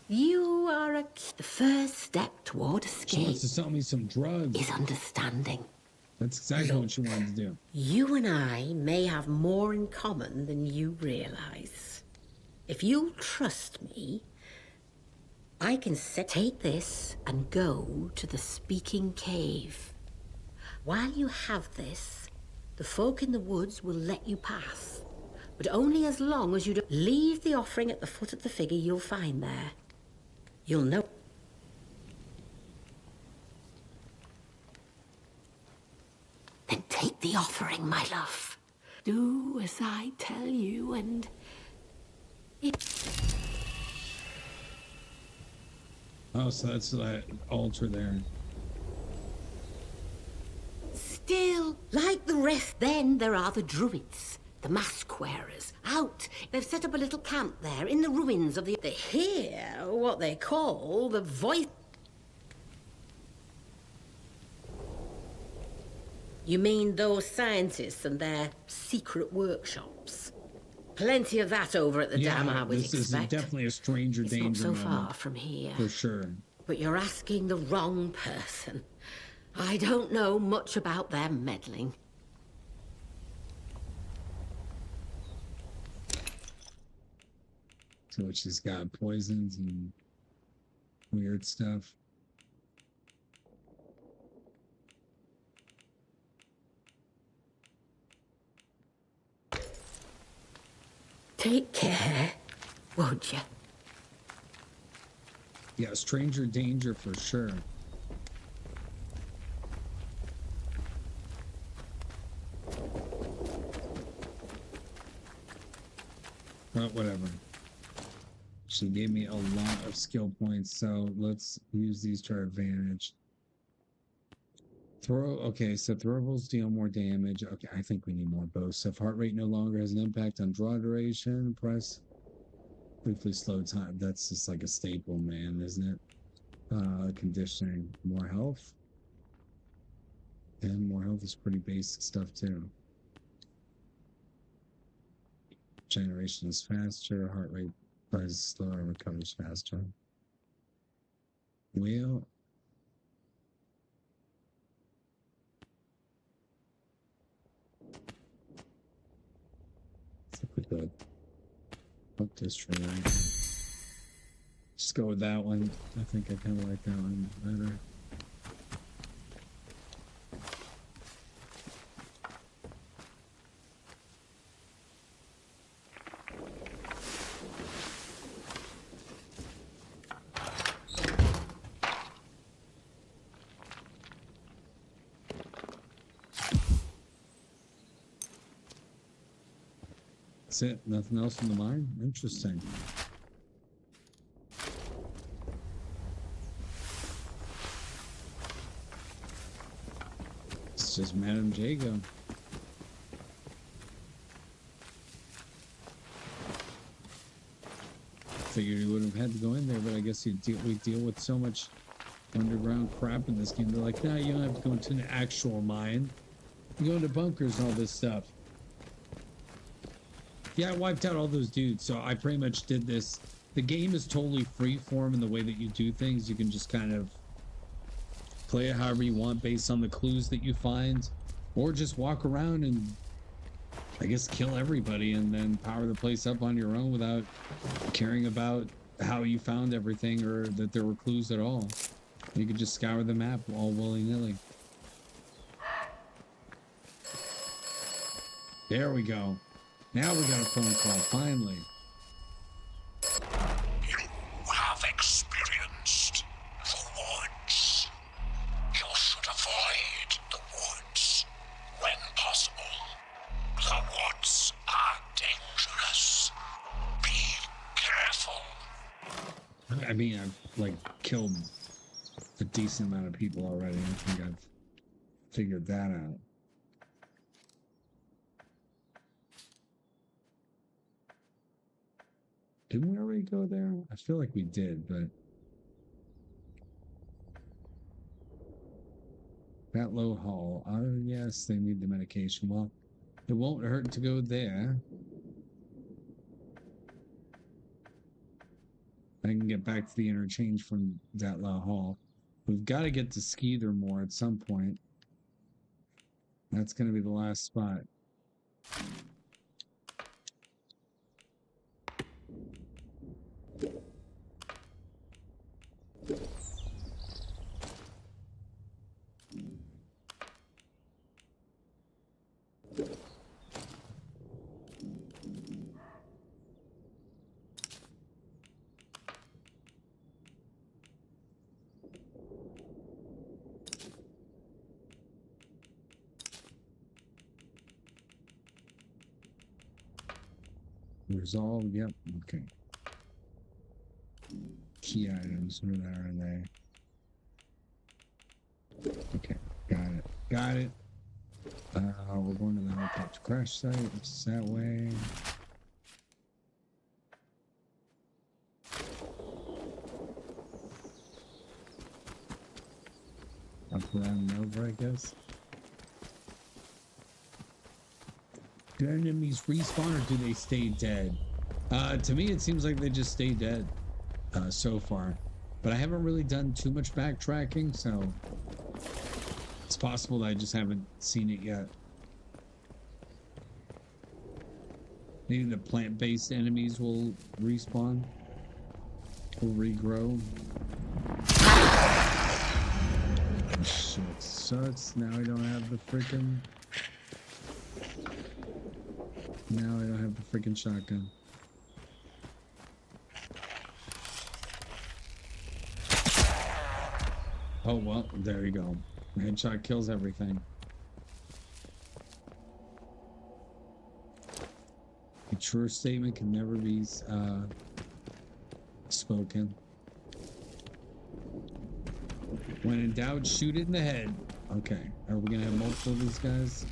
You are the first step toward She escape wants to sell me some drugs. is understanding. That's exactly what she wanted to do. You and I may have more in common than you realize. If you'll trust me, I can take this and go to the Speaking Cave. While you have this, the folk in the woods will let you pass, but only as long as you don't leave the offering at the foot of the figure you'll find there. You'll know. Then take the offering, my love. Do as I tell you, and Oh, so that's that altar there. Still, like the rest, then there are the druids, the mask wearers. Out. They've set up a little camp there in the ruins of the... They hear what they call the voice... You mean those scientists and their secret workshops? Plenty of that over at the dam, I would this is expect. Definitely a stranger It's danger not so moment. far from here. For sure. But you're asking the wrong person. I don't know much about their meddling. So she's got poisons and weird stuff. Take care, won't you? Yeah, stranger danger for sure. But whatever. She gave me a lot of skill points, so let's use these to our advantage. Okay, so throwables deal more damage. Okay, I think we need more bows. So if heart rate no longer has an impact on draw duration, press briefly slow time. That's just like a staple, man, isn't it? Conditioning, more health. And more health is pretty basic stuff too. Generation is faster, heart rate is slower, recovers faster. Well, I think we could. Fuck this tree, right? Just go with that one. I think I kind of like that one better. That's it. Nothing else in the mine? Interesting. It's just Madame Jago. Figured he would have had to go in there, but I guess we deal with so much underground crap in this game. They're like, nah, you don't have to go into an actual mine. You go into bunkers and all this stuff. Yeah, I wiped out all those dudes, so I pretty much did this. The game is totally freeform in the way that you do things. You can just kind of play it however you want based on the clues that you find, or just walk around and I guess kill everybody and then power the place up on your own without caring about how you found everything or that there were clues at all. You could just scour the map all willy-nilly. There we go. Now we got a phone call, finally. You have experienced the woods. You should avoid the woods when possible. The woods are dangerous. Be careful. I mean, I've like killed a decent amount of people already. I think I've figured that out. Didn't we already go there? I feel like we did, but that low hall. Oh yes, they need the medication. Well, it won't hurt to go there. I can get back to the interchange from that low hall. We've got to get to Skeeter more at some point. That's going to be the last spot. Resolve, yep, okay. Key items, where are they? Okay, got it. Got it. We're going to the helicopter crash site, it's that way. Up around and over, I guess. Do enemies respawn or do they stay dead? To me, it seems like they just stay dead so far. But I haven't really done too much backtracking, so it's possible that I just haven't seen it yet. Maybe the plant-based enemies will respawn or regrow. Oh, shit, sucks. Now I don't have the freaking... Now I don't have the freaking shotgun. Oh, well, there you go. Headshot kills everything. A true statement can never be spoken. When in doubt, shoot it in the head. Okay, are we gonna have multiple of these guys?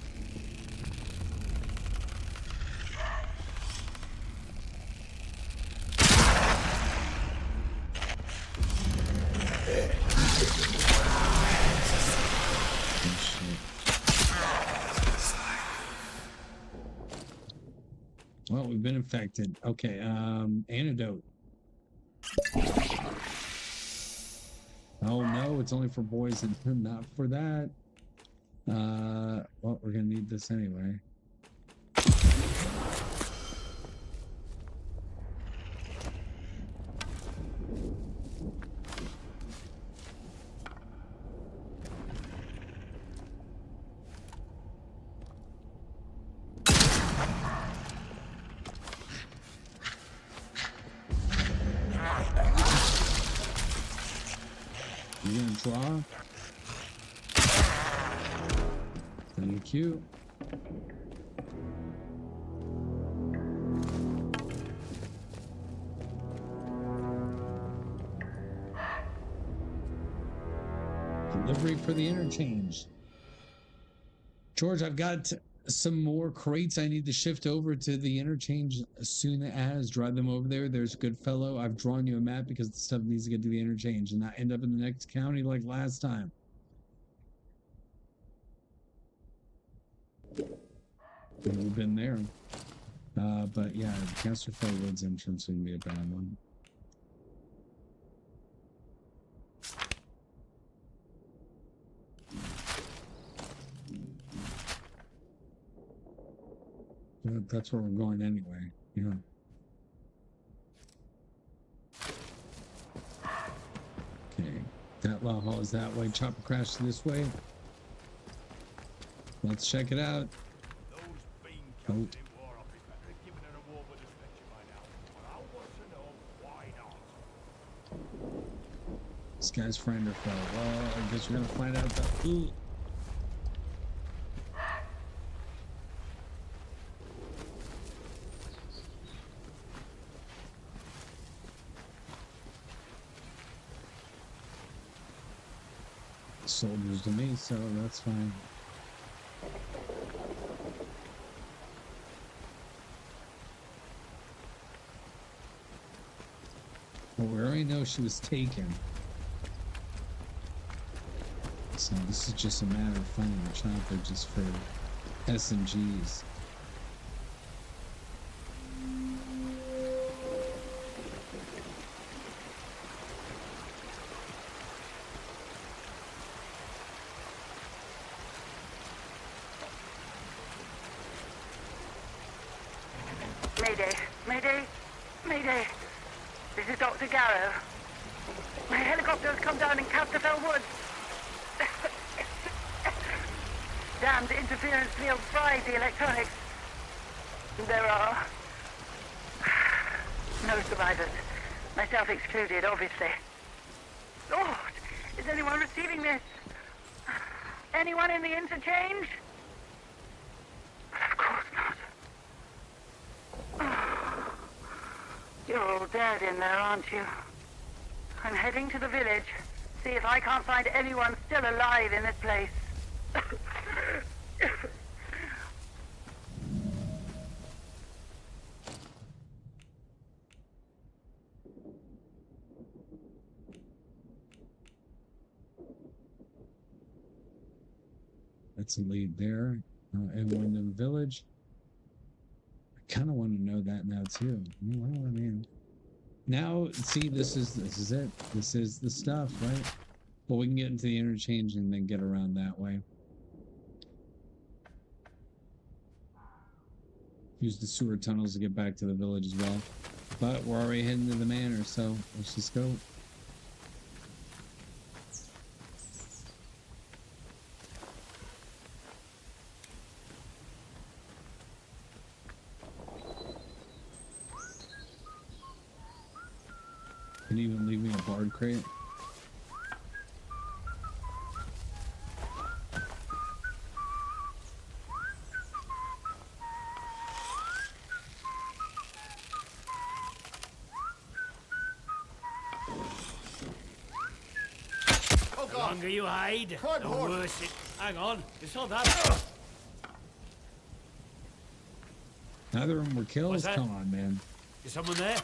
Well, we've been infected. Okay, antidote. Oh no, it's only for boys and not for that. Well, we're gonna need this anyway. You gonna draw? Thank you. delivery for the interchange. George, I've got some more crates I need to shift over to the interchange as soon as drive them over there. There's Goodfellow. I've drawn you a map because the stuff needs to get to the interchange and not end up in the next county like last time. We've been there. But yeah, Casterfell Woods entrance would be a bad one. That's where we're going anyway. Yeah. Okay. That law hall is that way. Chopper crash this way. Let's check it out. Oh. This guy's friend or foe. Well, I guess we're gonna find out that. Ooh. Soldiers to me, so that's fine. Well, we already know she was taken. So this is just a matter of finding the chopper just for SMGs. Mayday, Mayday, Mayday. This is Dr. Garrow. My helicopter has come down in Casterfell Woods. Damned interference field fried the electronics. There are no survivors. Myself excluded, obviously. Lord, is anyone receiving this? Anyone in the interchange? Of course not. You're all dead in there, aren't you? I'm heading to the village. See if I can't find anyone still alive in this place. That's a lead there. Everyone in the village. I kind of want to know that now too. Well, I mean, now see, this is it. This is the stuff, right? Well, we can get into the interchange and then get around that way. Use the sewer tunnels to get back to the village as well. But we're already heading to the manor, so let's just go. Can you even leave me a bard crate? The longer you hide, the worse it... Hang on, you saw that? Neither of them were kills? Come on, man. Is someone there?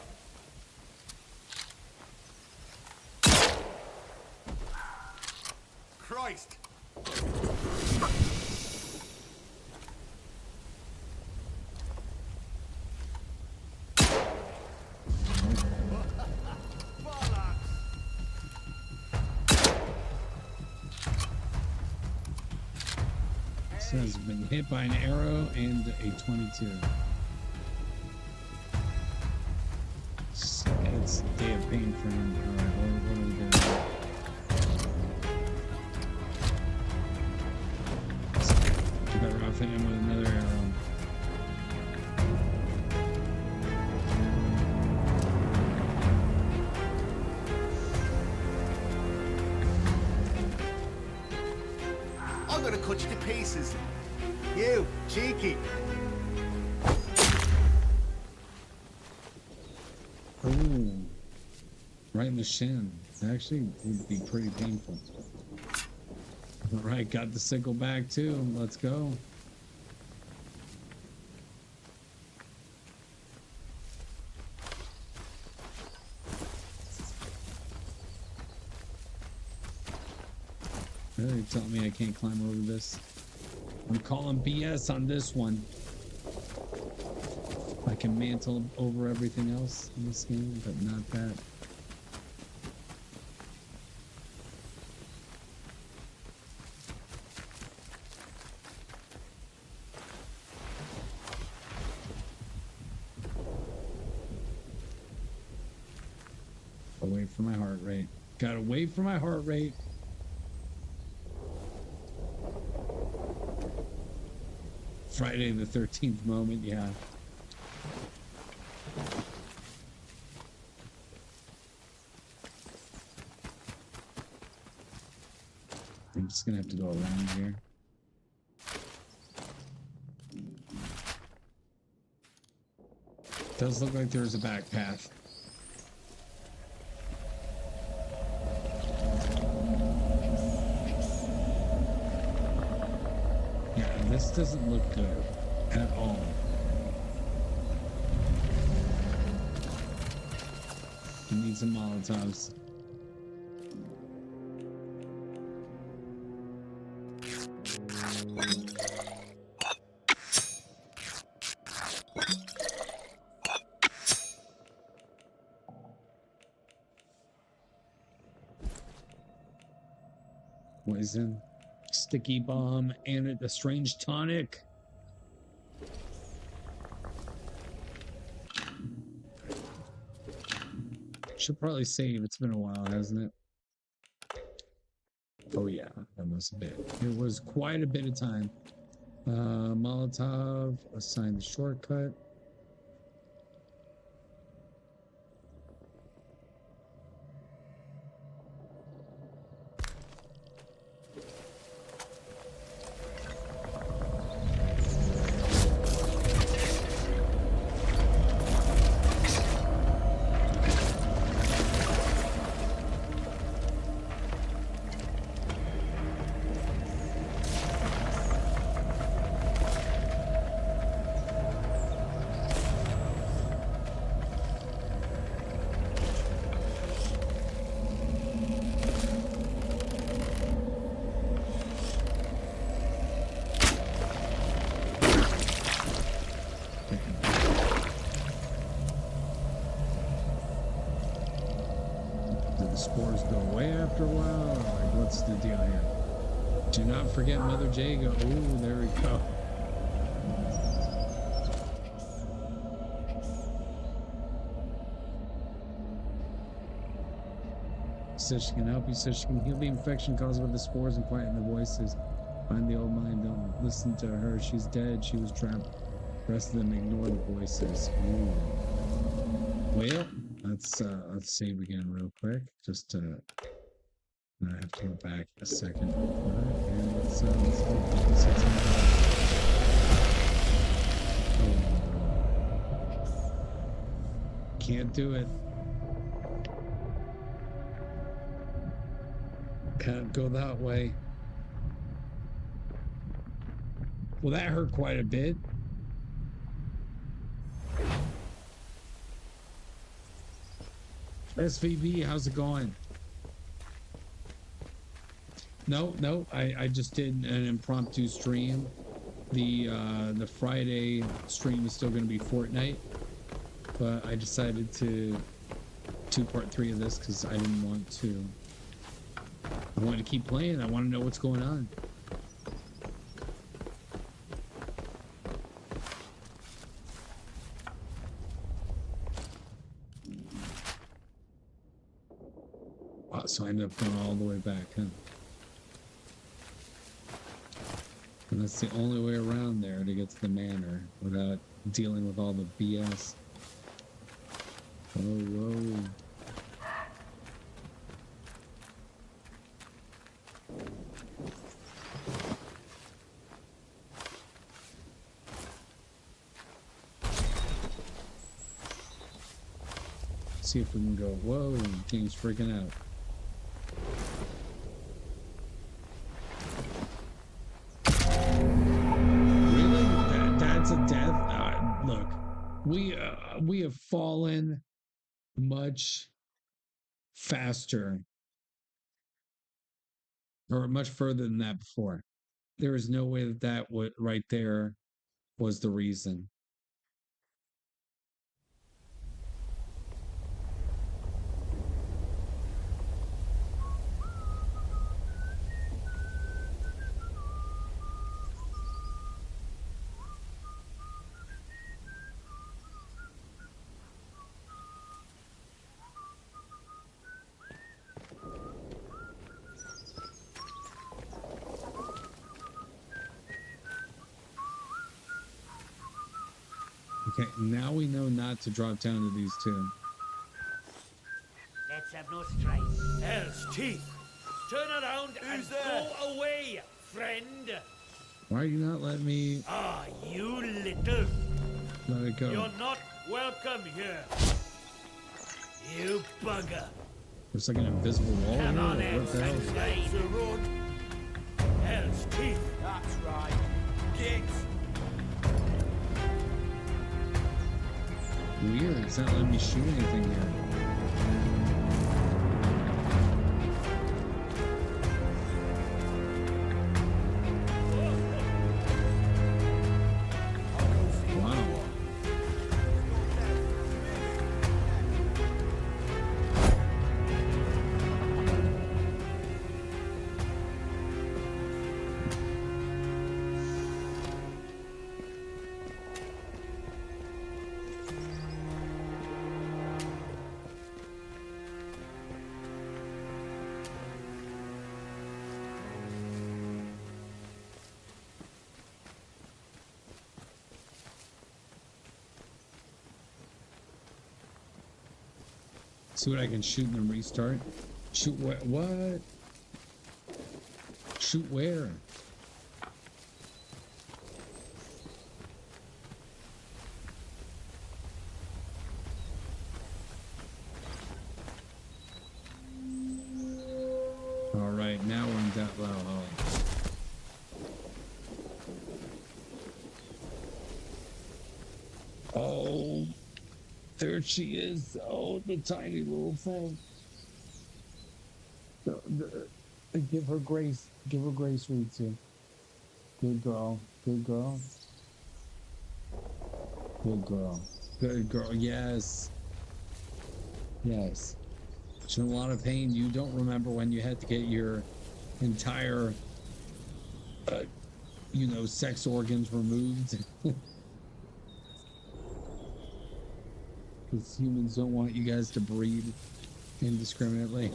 Christ! Has been hit by an arrow and a 22. It's a day of pain for him. Alright, what are we doing? Better off hitting him with another arrow. I'm gonna cut you to pieces. You, cheeky. Ooh. Right in the shin. It actually would be pretty painful. All right, got the sickle back too. Let's go. You're telling me I can't climb over this? I'm calling BS on this one. I can mantle over everything else in this game, but not that. Away from my heart rate. Gotta wait for my heart rate. Friday the 13th moment, yeah. I'm just gonna have to go around here. Does look like there's a back path. Yeah, this doesn't look good at all. I need some Molotovs. Poison, sticky bomb, and a strange tonic. Should probably save. It's been a while, hasn't it? Oh yeah, that was a bit. It was quite a bit of time. Molotov, assign the shortcut. Spores go away after a while? Like, what's the deal here? Do not forget Mother Jago. Ooh, there we go. Says she can help you, says she can heal the infection caused by the spores and quieten the voices. Find the old mind, don't listen to her. She's dead, she was trapped. The rest of them ignore the voices. Ooh. Well, let's save again real quick. Just I have to go back a second. Alright, and let's go. Can't do it. Can't go that way. Well, that hurt quite a bit. SVB, how's it going? No, I just did an impromptu stream. The Friday stream is still going to be Fortnite, but I decided to do part 3 of this because I didn't want to. I wanted to keep playing. I want to know what's going on. Wow, so I ended up going all the way back, huh? And that's the only way around there to get to the manor without dealing with all the BS. Whoa. See if we can go. Whoa, game's freaking out. we have fallen much faster or much further than that before. There is no way that right there was the reason. Okay, now we know not to drop down to these two. Let's have no strife. Hell's teeth. Turn around and go away, friend. Why are you not letting me Ah, you little. let it go? You're not welcome here. You bugger. There's like an invisible wall Come here. on, What the hell? That's the road. Hell's teeth. That's right. Get. Weird. It's not letting me shoot anything here. Wow. See what I can shoot and then restart. Shoot what? Shoot where? All right, now we're in that level. Oh, there she is. Oh, the tiny little thing. Give her grace. Give her grace, Ritsu. Good girl. Good girl. Good girl. Good girl. Yes. Yes. She's in a lot of pain. You don't remember when you had to get your entire, sex organs removed. Because humans don't want you guys to breed indiscriminately.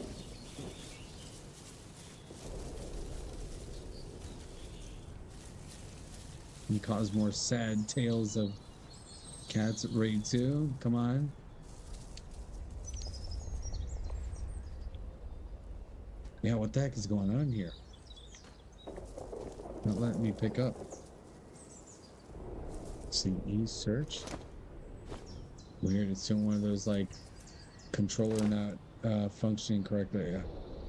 And cause more sad tales of cats at raid 2. Come on. Yeah, what the heck is going on here? Not letting me pick up. Let's see, search. Weird, it's still one of those like controller not functioning correctly. Yeah.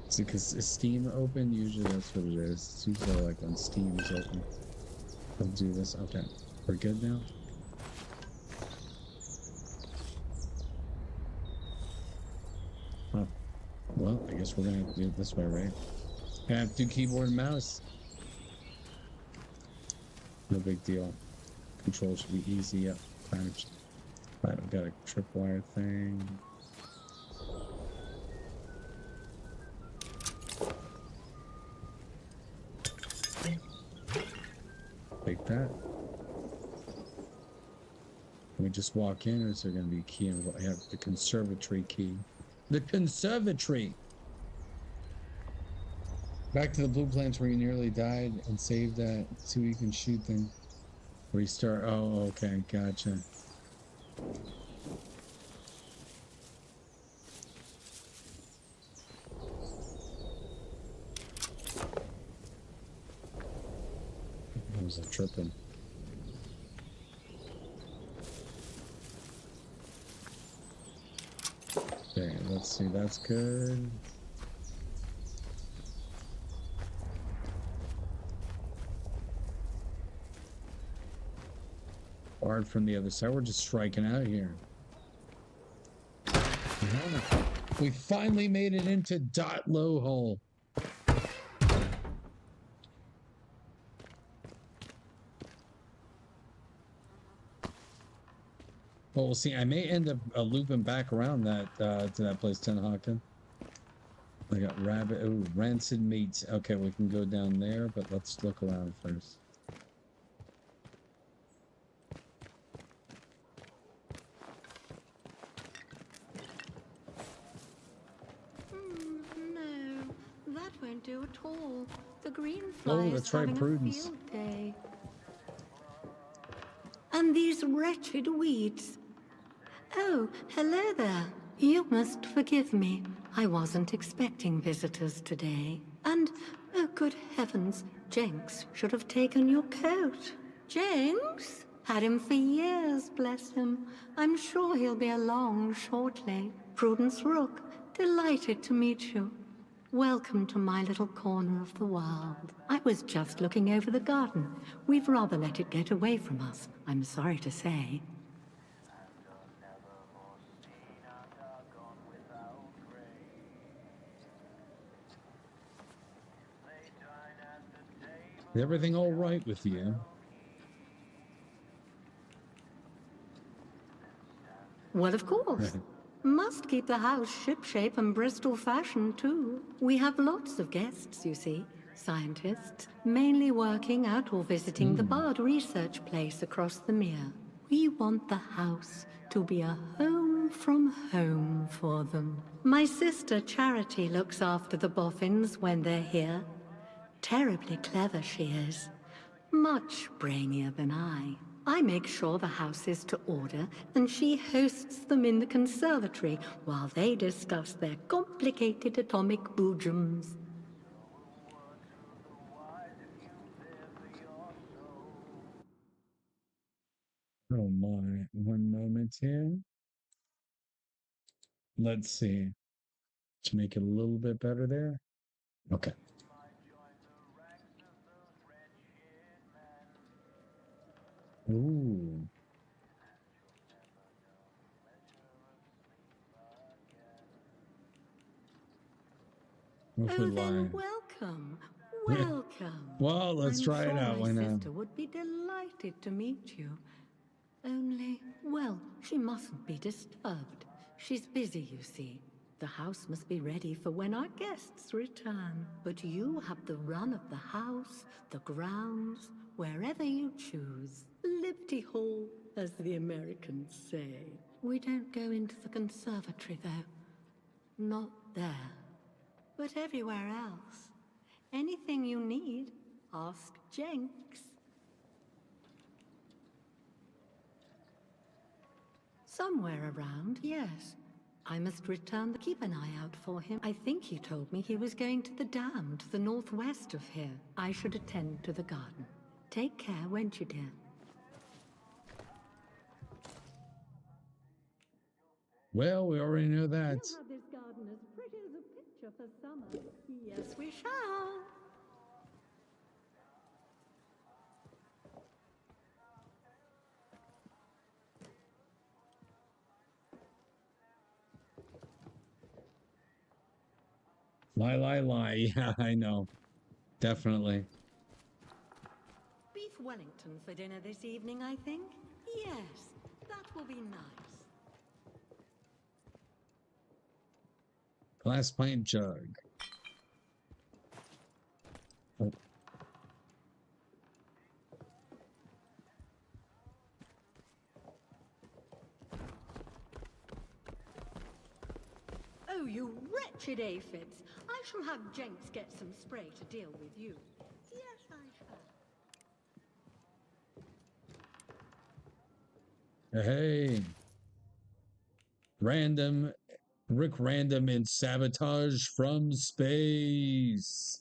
See, because is Steam open? Usually that's what it is. It's usually like when Steam is open. Let's do this. Okay, we're good now. Huh. Well, I guess we're gonna have to do it this way, right? I have to do keyboard and mouse. No big deal. Control should be easy. Yep. Right, I've got a tripwire thing. Take that. Can we just walk in, or is there going to be a key? And I have the conservatory key. The conservatory! Back to the blue plants where you nearly died, and save that so you can shoot them. Restart. Oh, okay. Gotcha. I was tripping. Okay, let's see. That's good. Barred from the other side. We're just striking out here. Yeah. We finally made it into Dot Low Hole. Well, we'll see. I may end up looping back around that to that place, Ten Hawken. I got rabbit. Oh, rancid meats. Okay, we can go down there, but let's look around first. No, that won't do at all. The green Oh, fly is that's right, having a Prudence. field day. And these wretched weeds. Oh, hello there. You must forgive me. I wasn't expecting visitors today. And, oh good heavens, Jenks should have taken your coat. Jenks? Had him for years, bless him. I'm sure he'll be along shortly. Prudence Rook, delighted to meet you. Welcome to my little corner of the world. I was just looking over the garden. We've rather let it get away from us, I'm sorry to say. Is everything all right with you? Well, of course. Must keep the house shipshape and Bristol fashion, too. We have lots of guests, you see. Scientists, mainly working out or visiting the Bard research place across the mere. We want the house to be a home from home for them. My sister Charity looks after the boffins when they're here. Terribly clever she is. Much brainier than I. I make sure the house is to order, and she hosts them in the conservatory while they discuss their complicated atomic boojums. Oh my, one moment here. Let's see. To make it a little bit better there. Okay. Ooh. Oh, then welcome. Welcome. Well, let's try it out. My Why not? sister would be delighted to meet you. Only, well, she mustn't be disturbed. She's busy, you see. The house must be ready for when our guests return. But you have the run of the house, the grounds, wherever you choose. Liberty Hall, as the Americans say. We don't go into the conservatory, though. Not there. But everywhere else. Anything you need, ask Jenks. Somewhere around, yes. I must return. Keep an eye out for him. I think he told me he was going to the dam to the northwest of here. I should attend to the garden. Take care, won't you, dear? Well, we already know that. We'll have this garden as pretty as a picture for summer. Yes, we shall. Lie. Yeah, I know. Definitely. Beef Wellington for dinner this evening, I think. Yes, that will be nice. Glass pint jug. Oh. Oh, you wretched aphids! I shall have Jenks get some spray to deal with you. Yes, I shall. Hey. Rick Random in Sabotage from Space.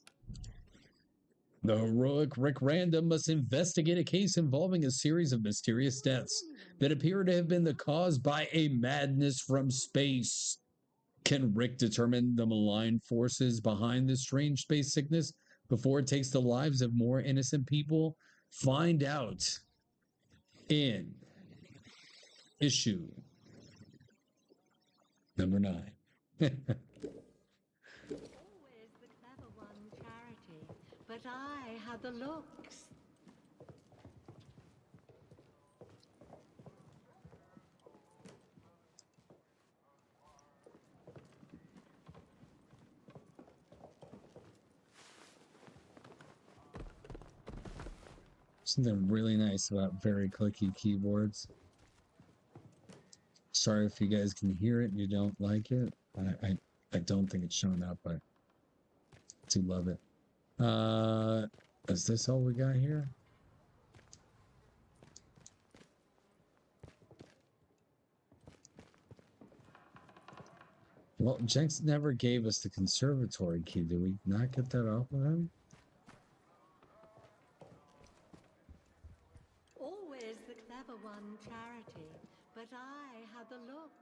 The heroic Rick Random must investigate a case involving a series of mysterious deaths that appear to have been the cause by a madness from space. Can Rick determine the malign forces behind this strange space sickness before it takes the lives of more innocent people? Find out in issue number 9. Always the clever one, Charity, but I had the looks. Something really nice about very clicky keyboards. Sorry if you guys can hear it and you don't like it. I don't think it's showing up, but I do love it. Is this all we got here? Well, Jenks never gave us the conservatory key. Did we not get that off of him? Always the clever one, Charity, but I had the looks.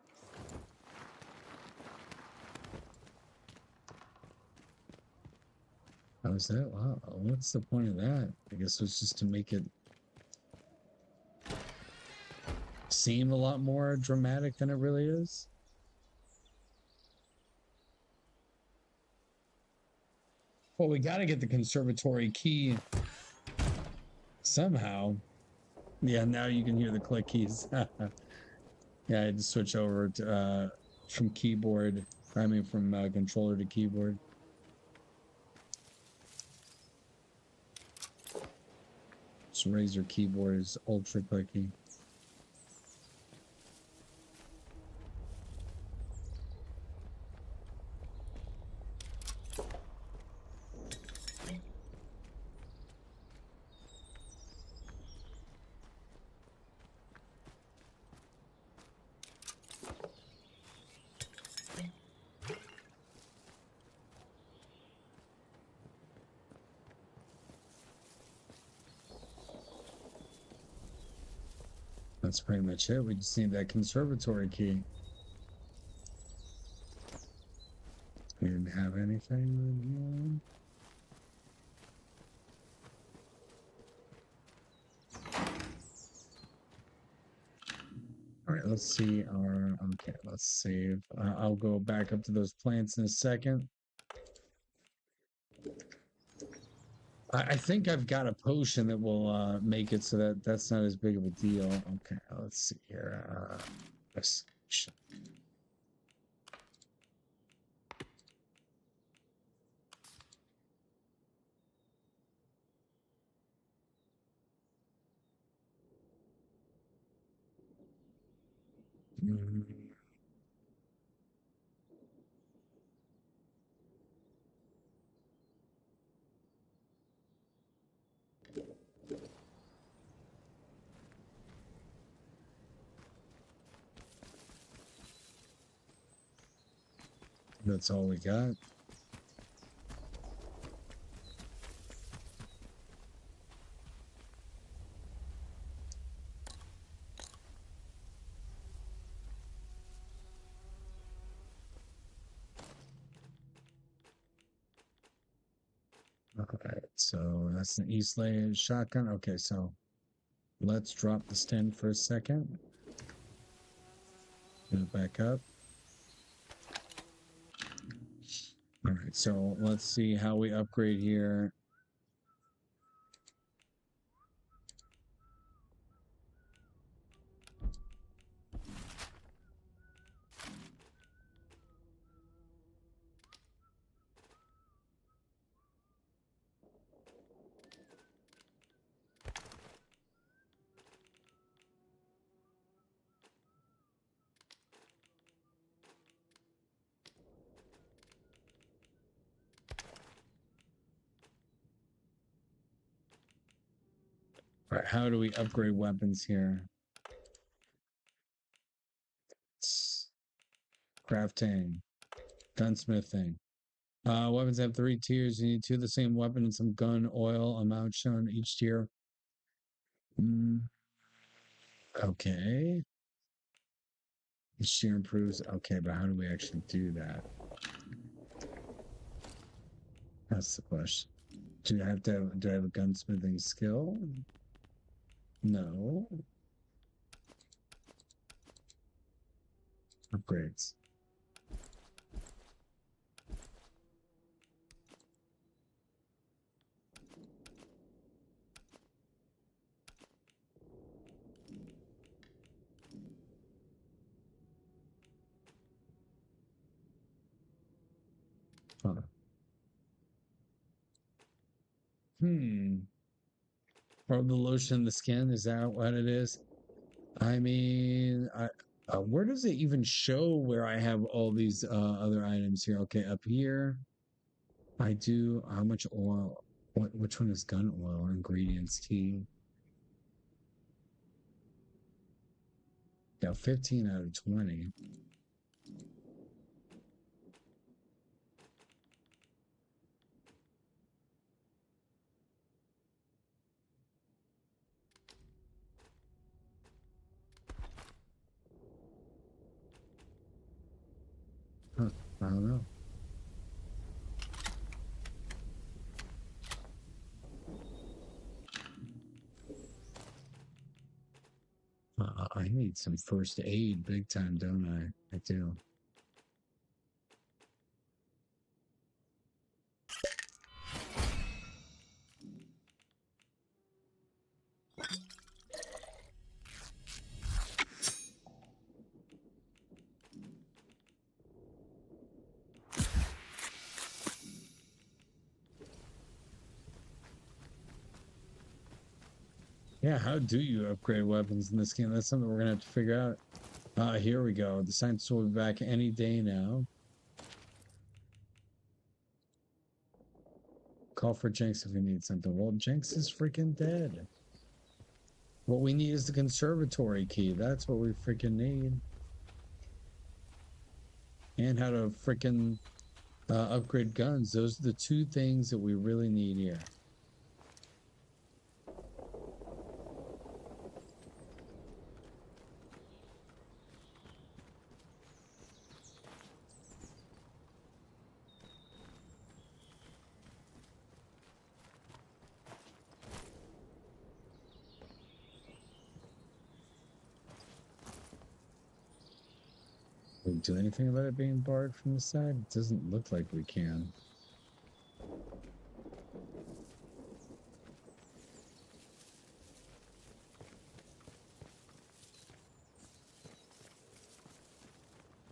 How's that? Wow, what's the point of that? I guess it's just to make it seem a lot more dramatic than it really is. Well, we got to get the conservatory key somehow. Yeah, now you can hear the click keys. Yeah, I had to switch over to from keyboard. I mean, from controller to keyboard. This Razer keyboard is ultra clicky. That's pretty much it. We just need that conservatory key. We didn't have anything. All right, let's see our, okay, let's save. I'll go back up to those plants in a second. I think I've got a potion that will make it so that that's not as big of a deal. Okay, let's see here. This. That's all we got. Alright, so that's an East Lane shotgun. Okay, so let's drop the stand for a second. Get it back up. Alright, so let's see how we upgrade here. All right, how do we upgrade weapons here? Crafting, gunsmithing. Weapons have 3 tiers. You need 2 of the same weapon and some gun oil amount shown each tier. Okay. Each tier improves. Okay, but how do we actually do that? That's the question. Do I have a gunsmithing skill? No. Upgrades. Huh. Or the lotion in the skin, is that what it is? I mean, where does it even show where I have all these other items here? Okay, up here, I do. How much oil? Which one is gun oil? Ingredients, tea. Yeah, 15 out of 20. Huh, I don't know. I need some first aid big time, don't I? I do. Yeah, how do you upgrade weapons in this game? That's something we're gonna have to figure out. Here we go. The scientists will be back any day now. Call for Jinx if you need something. Well, Jinx is freaking dead. What we need is the conservatory key. That's what we freaking need. And how to freaking upgrade guns. Those are the two things that we really need here. Can we do anything about it being barred from the side? It doesn't look like we can.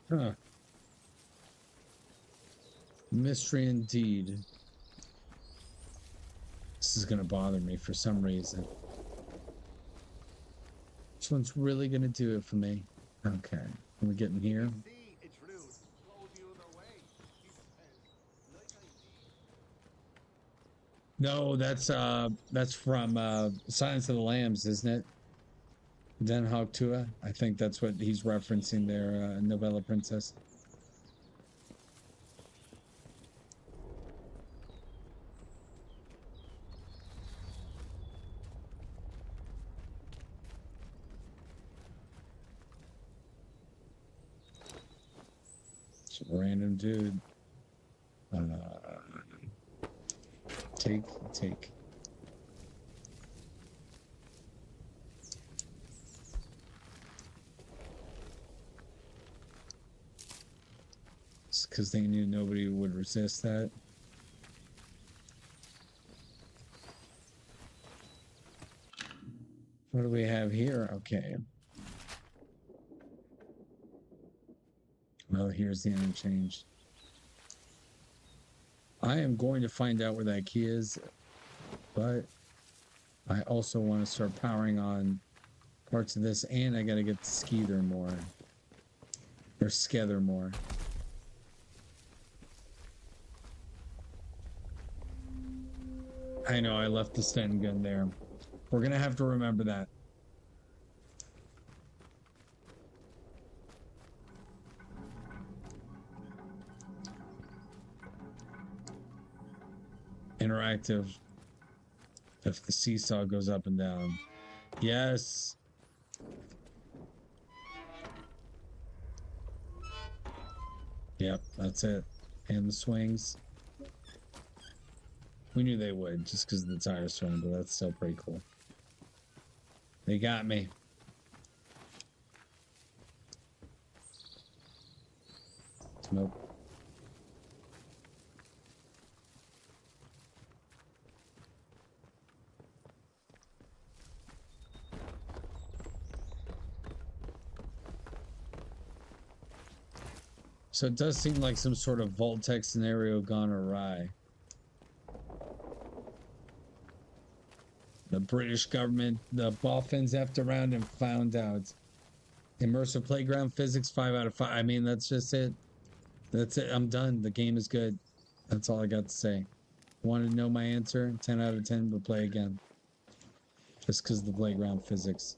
Huh. Mystery indeed. This is going to bother me for some reason. This one's really going to do it for me. Okay. Can we get in here? No, that's from Silence of the Lambs, isn't it? Den Hogtua. I think that's what he's referencing there, Novella Princess. Some random dude. Take. It's because they knew nobody would resist that. What do we have here? Okay. Well, here's the interchange. I am going to find out where that key is, but I also want to start powering on parts of this, and I gotta get the Skeether more. Or Skether more. I know, I left the Sten gun there. We're gonna have to remember that. Interactive. If the seesaw goes up and down. Yes. Yep, that's it. And the swings. We knew they would, just because of the tire swing, but that's still pretty cool. They got me. Nope. So it does seem like some sort of Vault-Tec scenario gone awry. The British government, the boffins effed around and found out. Immersive playground physics, 5 out of 5. I mean, that's just it. That's it. I'm done. The game is good. That's all I got to say. Want to know my answer? 10 out of 10, but play again. Just because of the playground physics.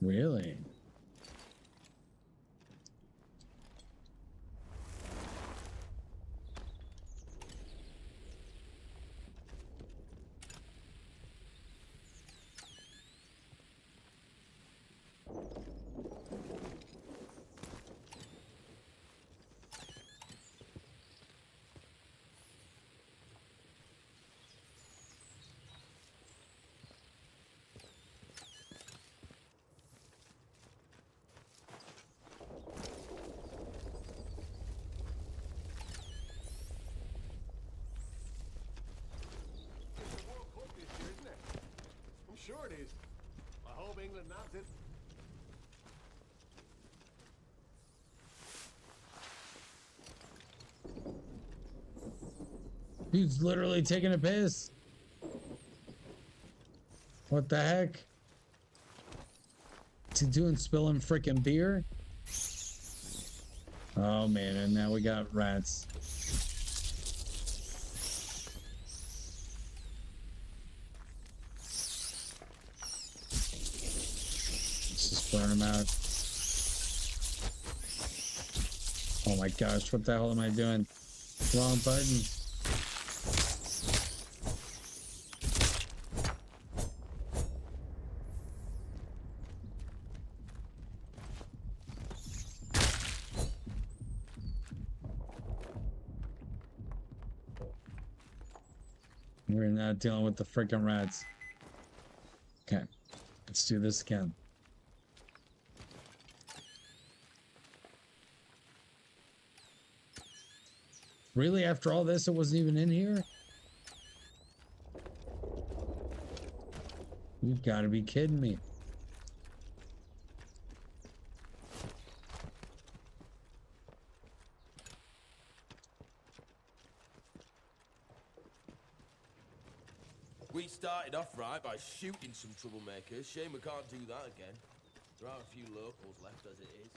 Really? Sure it is. I hope England nabbs it. He's literally taking a piss. What the heck? What's he doing? Spilling freaking beer? Oh man, and now we got rats. Burn them out. Oh my gosh, what the hell am I doing? Wrong button. We're not dealing with the freaking rats. Okay, let's do this again. Really? After all this, it wasn't even in here? You've got to be kidding me. We started off right by shooting some troublemakers. Shame we can't do that again. There are a few locals left as it is.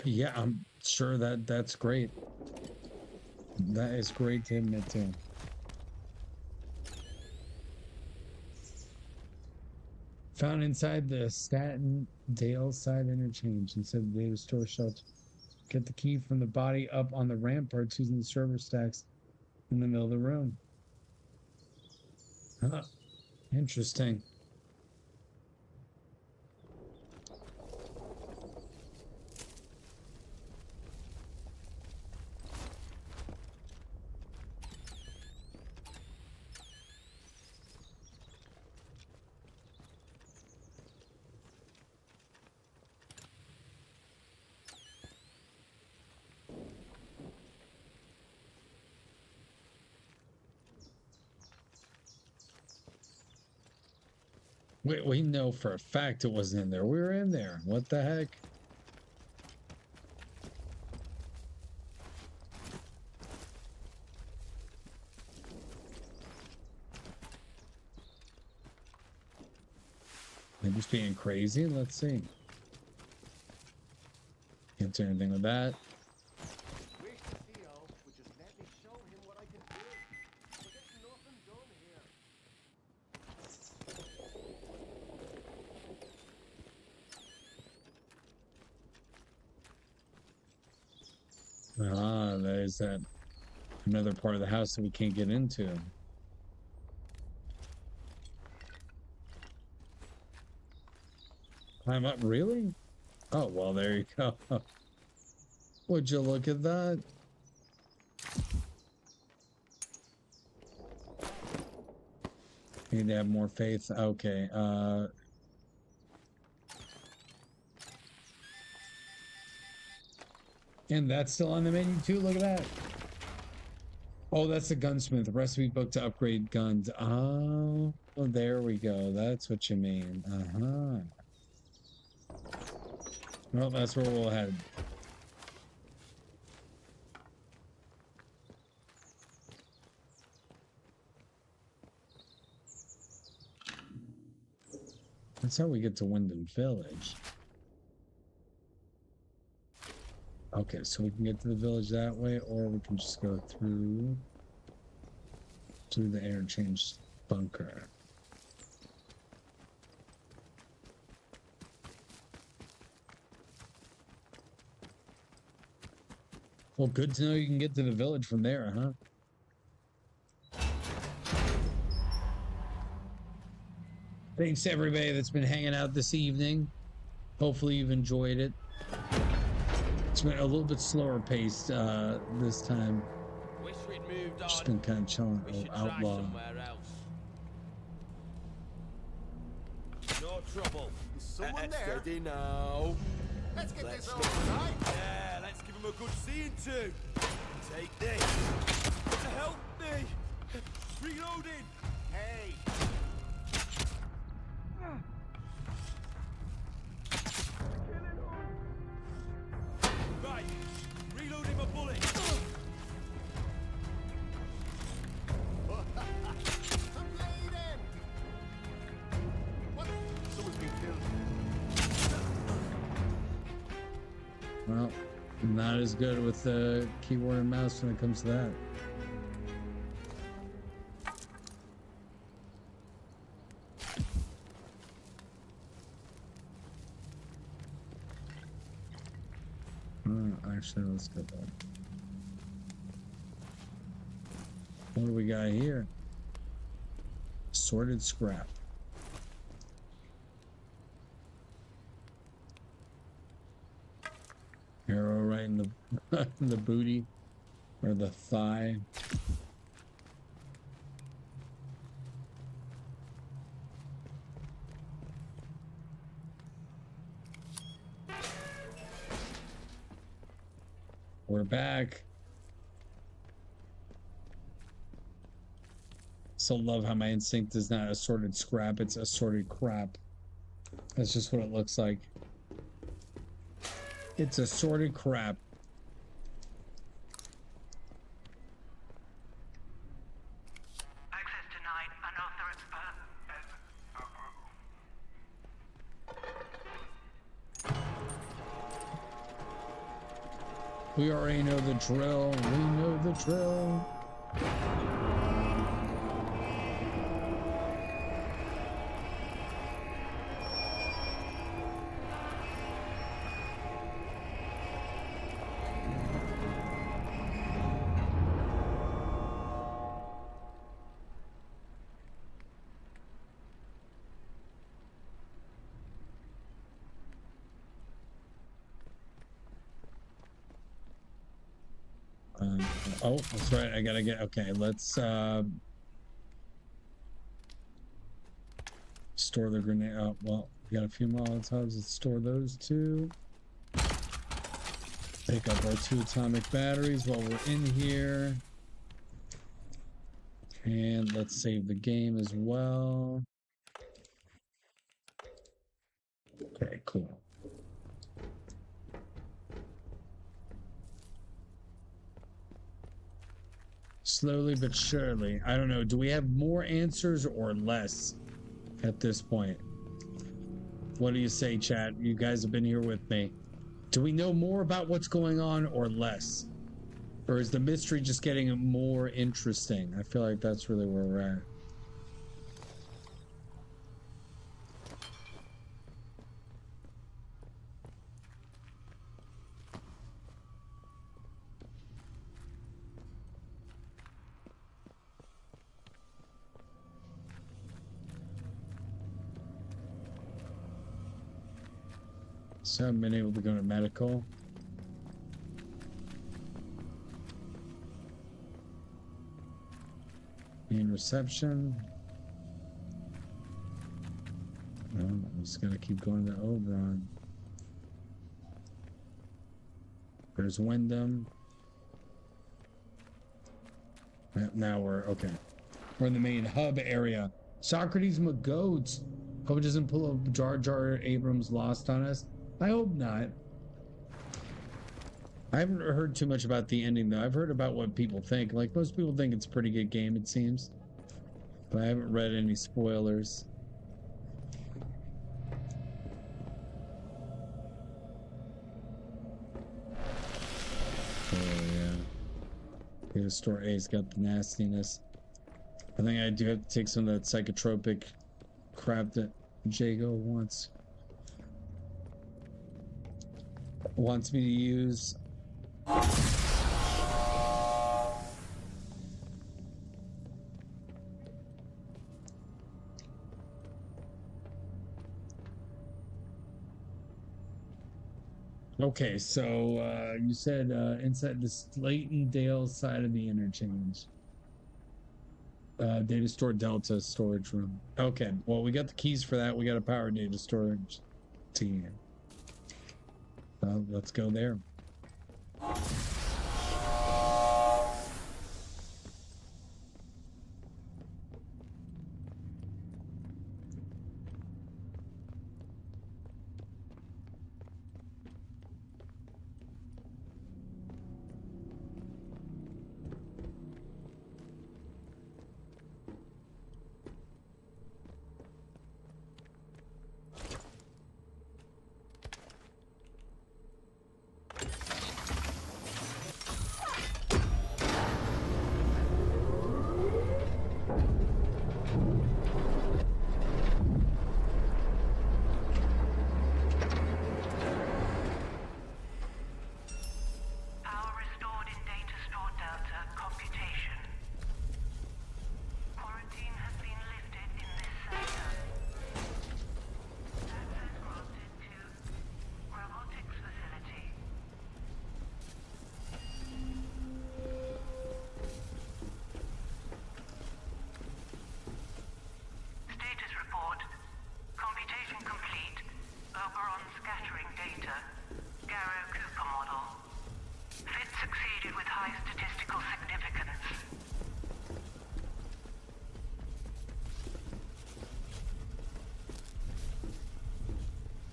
Yeah, I'm sure that's great. That is great to admit to. Found inside the Staten Dale side interchange inside the data store shelter. Get the key from the body up on the ramparts using the server stacks in the middle of the room. Huh. Interesting. We know for a fact it wasn't in there. We were in there. What the heck? They're just being crazy. Let's see. Can't do anything with that. Wish the CEO would just let me show him what I can do. We're getting nothing done here. Ah, there's that another part of the house that we can't get into. Climb up, really? Oh, well, there you go. Would you look at that? Need to have more faith. Okay, and that's still on the menu too. Look at that. Oh, that's the gunsmith recipe book to upgrade guns. Oh, there we go. That's what you mean. Well, that's where we'll head. That's how we get to Wyndham Village. Okay, so we can get to the village that way, or we can just go through the interchange bunker. Well, good to know you can get to the village from there, huh? Thanks to everybody that's been hanging out this evening. Hopefully you've enjoyed it. It's been a little bit slower paced this time. Wish we'd moved on. Just been kind of chilling. We should try Outlaw. somewhere else. No trouble. Is someone there? Steady now. Let's get Let's this go. over, right? Yeah, let's give him a good scene too. Take this. Help me. Reloading. Hey, Right. Reloading my bullet. some bleeding. What? Someone's been killed. Well, not as good with the keyboard and mouse when it comes to that. Actually, let's go back. What do we got here? Sorted scrap. Arrow right in the in the booty or the thigh. We're back. So love how my instinct is not assorted scrap, it's assorted crap. That's just what it looks like. It's assorted crap. Access denied. We already know the drill. We know the drill. Oh, that's right. I gotta get. Okay, let's store the grenade. Oh, well, we got a few Molotovs. Let's store those two. Pick up our 2 atomic batteries while we're in here. And let's save the game as well. Okay, cool. Slowly but surely. I don't know. Do we have more answers or less at this point? What do you say, chat? You guys have been here with me. Do we know more about what's going on or less? Or is the mystery just getting more interesting? I feel like that's really where we're at. So I haven't been able to go to medical. Main reception. No, I'm just gonna keep going to Oberon. There's Wyndham. Now we're okay. We're in the main hub area. Socrates McGoats. Hope it doesn't pull up Jar Jar Abrams Lost on us. I hope not. I haven't heard too much about the ending though. I've heard about what people think. Like most people think it's a pretty good game, it seems. But I haven't read any spoilers. Oh yeah. Data store A's got the nastiness. I think I do have to take some of that psychotropic crap that Jago wants me to use. Okay, so you said inside the Slayton Dale side of the interchange. Data store Delta storage room. Okay, well, we got the keys for that. We got a power data storage team. Let's go there.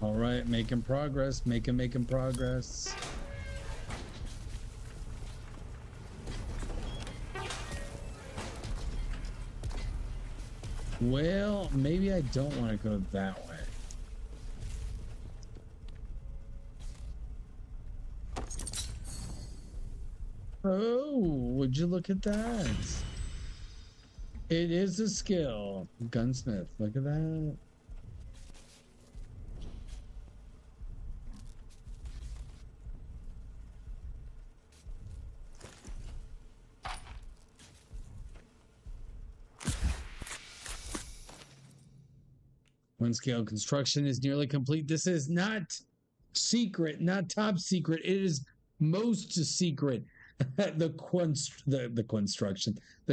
All right, making progress, making progress. Well, maybe I don't want to go that way. Oh, would you look at that? It is a skill. Gunsmith, look at that. One scale construction is nearly complete. This is not secret, not top secret. It is most secret. The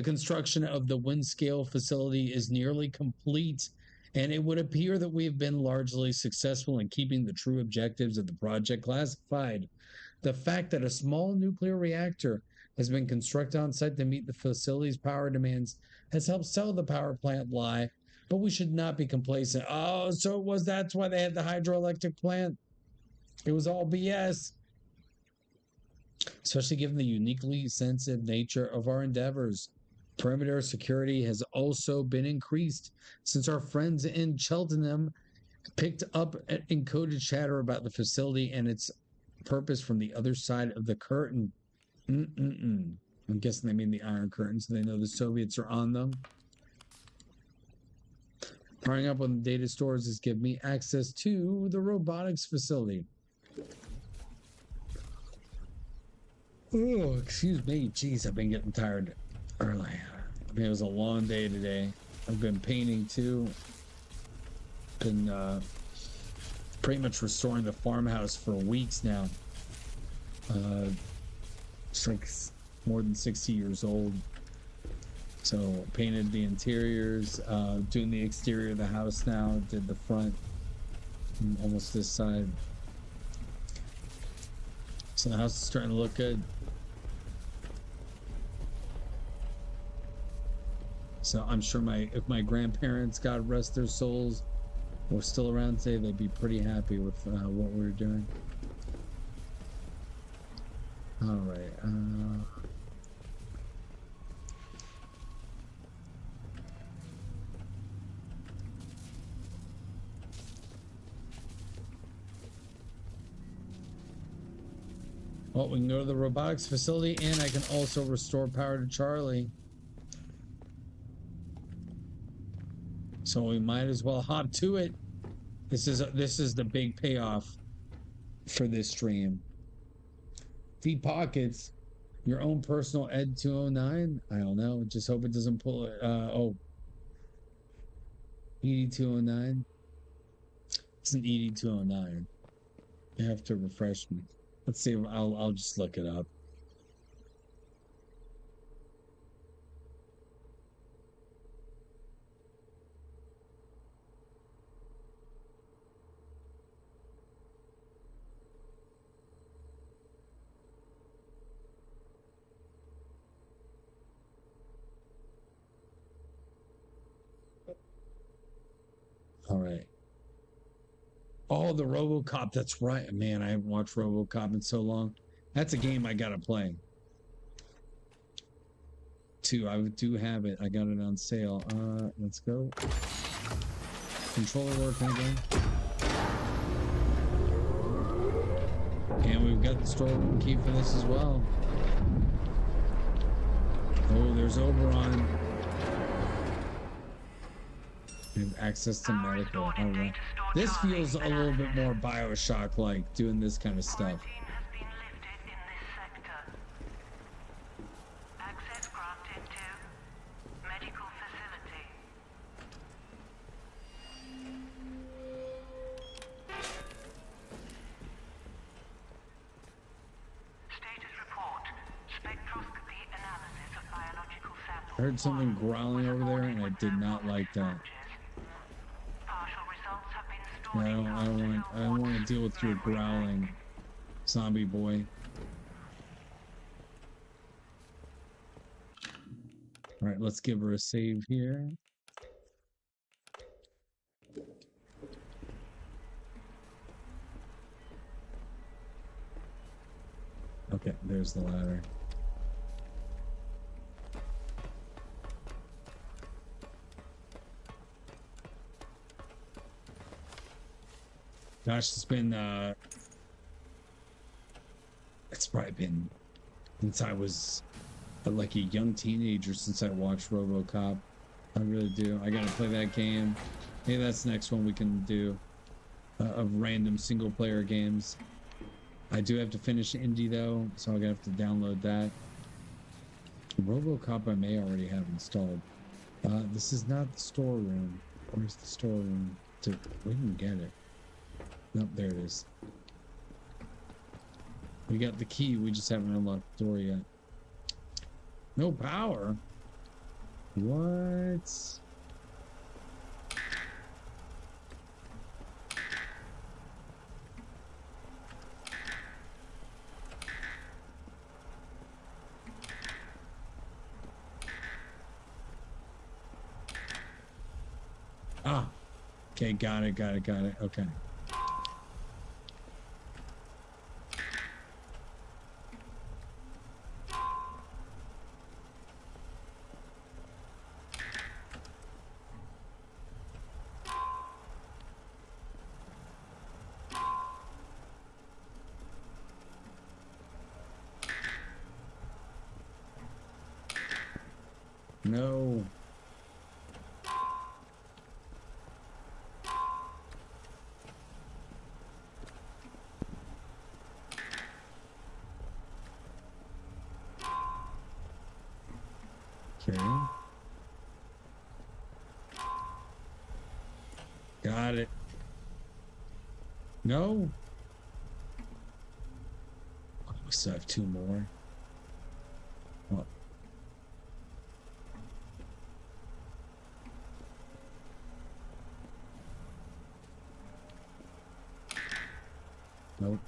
construction of the wind scale facility is nearly complete, and it would appear that we have been largely successful in keeping the true objectives of the project classified. The fact that a small nuclear reactor has been constructed on site to meet the facility's power demands has helped sell the power plant lie. But we should not be complacent. Oh, so that's why they had the hydroelectric plant. It was all BS. Especially given the uniquely sensitive nature of our endeavors. Perimeter security has also been increased since our friends in Cheltenham picked up encoded chatter about the facility and its purpose from the other side of the curtain. I'm guessing they mean the Iron Curtain, so they know the Soviets are on them. Powering up on the data stores has given me access to the robotics facility. Oh, excuse me. Jeez, I've been getting tired early. It was a long day today. I've been painting too. Been pretty much restoring the farmhouse for weeks now. It's like more than 60 years old. So painted the interiors, doing the exterior of the house now, did the front, almost this side. So the house is starting to look good. So I'm sure if my grandparents, God rest their souls, were still around today, they'd be pretty happy with what we were doing. All right. Well, we can go to the robotics facility, and I can also restore power to Charlie. So we might as well hop to it. This is the big payoff for this stream. Deep pockets, your own personal Ed 209. I don't know. Just hope it doesn't pull it. ED 209. It's an ED 209. You have to refresh me. Let's see. I'll just look it up. All right. Oh, the RoboCop. That's right, man. I haven't watched RoboCop in so long. That's a game I gotta play. Two. I do have it. I got it on sale. Let's go. Controller working again. And we've got the storeroom key for this as well. Oh, there's Oberon. We have access to medical. All right. This feels a little bit more Bioshock-like, doing this kind of stuff. I heard something growling over there, and I did not like that. I don't want to deal with your growling, zombie boy. All right, let's give her a save here. Okay, there's the ladder. Gosh, it's probably been since I was like a young teenager since I watched RoboCop. I really do. I gotta play that game. Maybe that's the next one we can do of random single player games. I do have to finish Indie though, so I'm gonna have to download that. RoboCop I may already have installed. This is not the storeroom. Where's the storeroom? We can get it. Nope, there it is. We got the key, we just haven't unlocked the door yet. No power? What? Ah, okay, got it. Okay. No. Okay. Got it. No? Oh, we still have 2 more. Oh. Nope.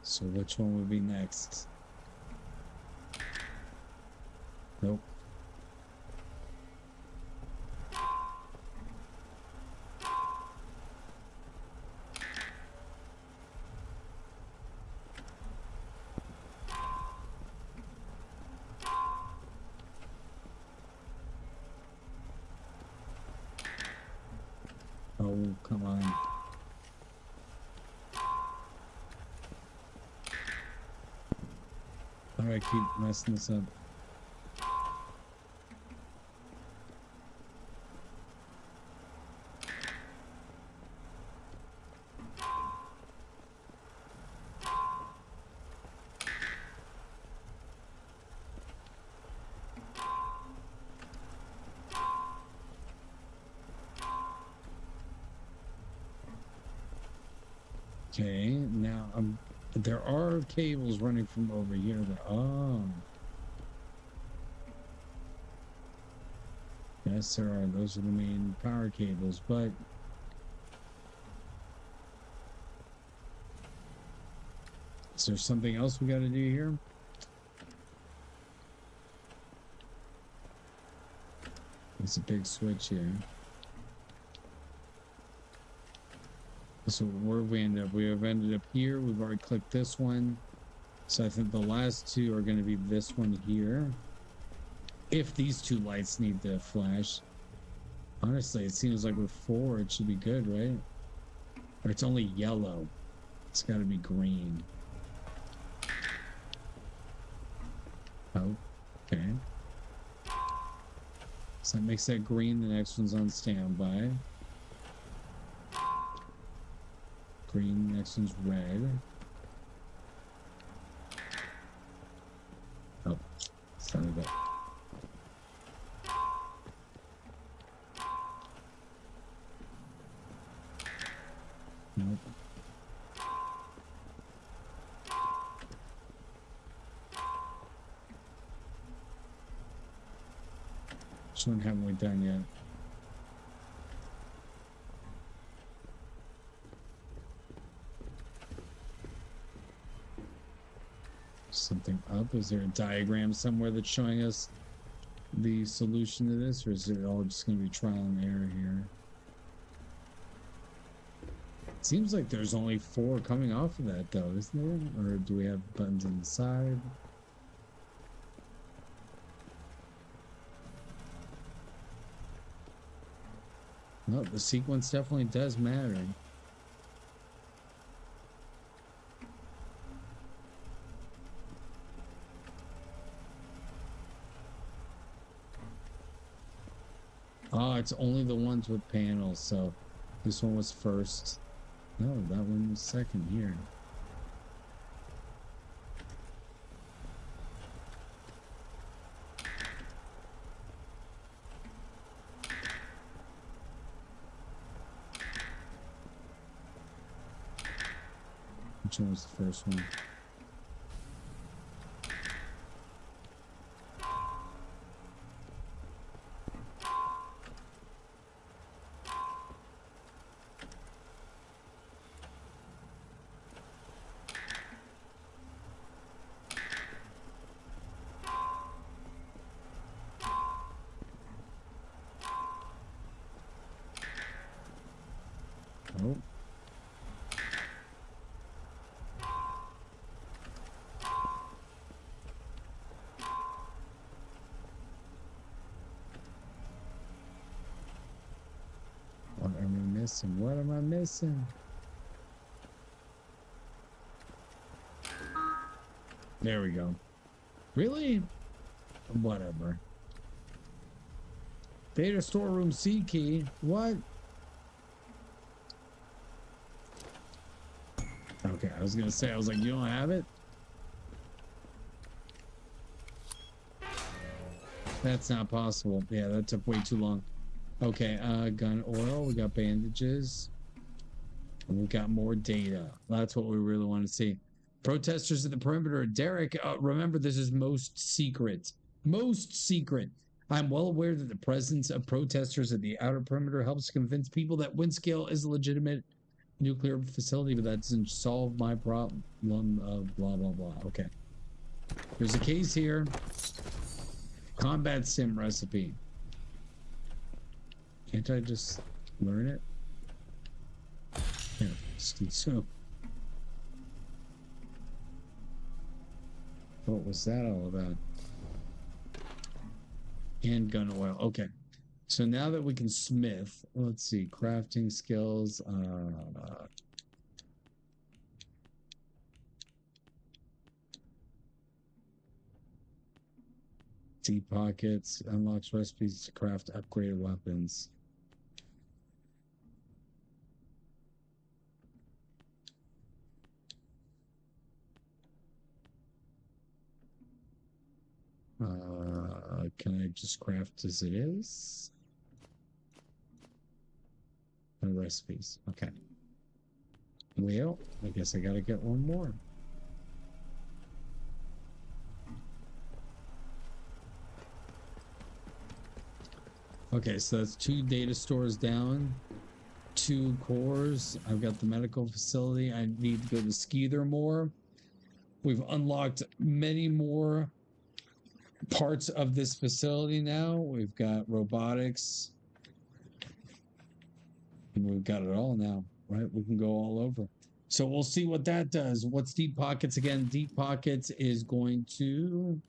So which one would be next? Nope. Oh, come on. Alright, keep messing this up. Okay, now there are cables running from over here. Oh. Yes, there are. Those are the main power cables, but is there something else we got to do here? There's a big switch here. So where we end up? We have ended up here. We've already clicked this one. So I think the last 2 are going to be this one here. If these 2 lights need to flash. Honestly, it seems like with 4, it should be good, right? Or it's only yellow. It's got to be green. Oh, okay. So that makes that green. The next one's on standby. Green, next one's red. Oh, son of a... Nope. Which one haven't we done yet? Something up? Is there a diagram somewhere that's showing us the solution to this, or is it all just going to be trial and error here? It seems like there's only 4 coming off of that, though, isn't there? Or do we have buttons on the side? No, the sequence definitely does matter. Oh, it's only the ones with panels, so this one was first. No, that one was second here. Which one was the first one? Oh. What am I missing? What am I missing? There we go. Really? Whatever. Data storeroom C key. What? Okay, I was gonna say, I was like, you don't have it? That's not possible. Yeah, that took way too long. Okay, gun oil. We got bandages. And we got more data. That's what we really want to see. Protesters at the perimeter. Derek, remember, this is most secret. Most secret. I'm well aware that the presence of protesters at the outer perimeter helps convince people that Windscale is a legitimate nuclear facility, but that doesn't solve my problem. Blah, blah, blah. Okay. There's a case here. Combat sim recipe. Can't I just learn it? Yeah, so. What was that all about? And gun oil. Okay. So now that we can smith, let's see, crafting skills. Deep pockets unlocks recipes to craft upgraded weapons. Can I just craft as it is? No recipes. Okay. Well, I guess I gotta get one more. Okay, so that's 2 data stores down, 2 cores. I've got the medical facility. I need to go to Skeether more. We've unlocked many more parts of this facility now. We've got robotics. And we've got it all now, right? We can go all over. So we'll see what that does. What's Deep Pockets again? Deep Pockets is going to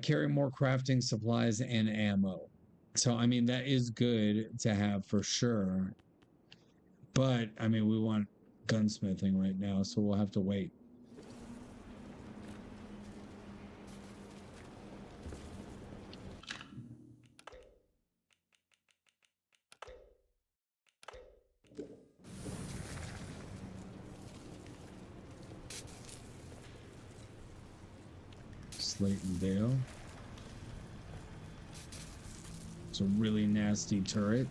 carry more crafting supplies and ammo. So, I mean, that is good to have for sure. But, I mean, we want gunsmithing right now, so we'll have to wait. Slate Dale. It's a really nasty turret.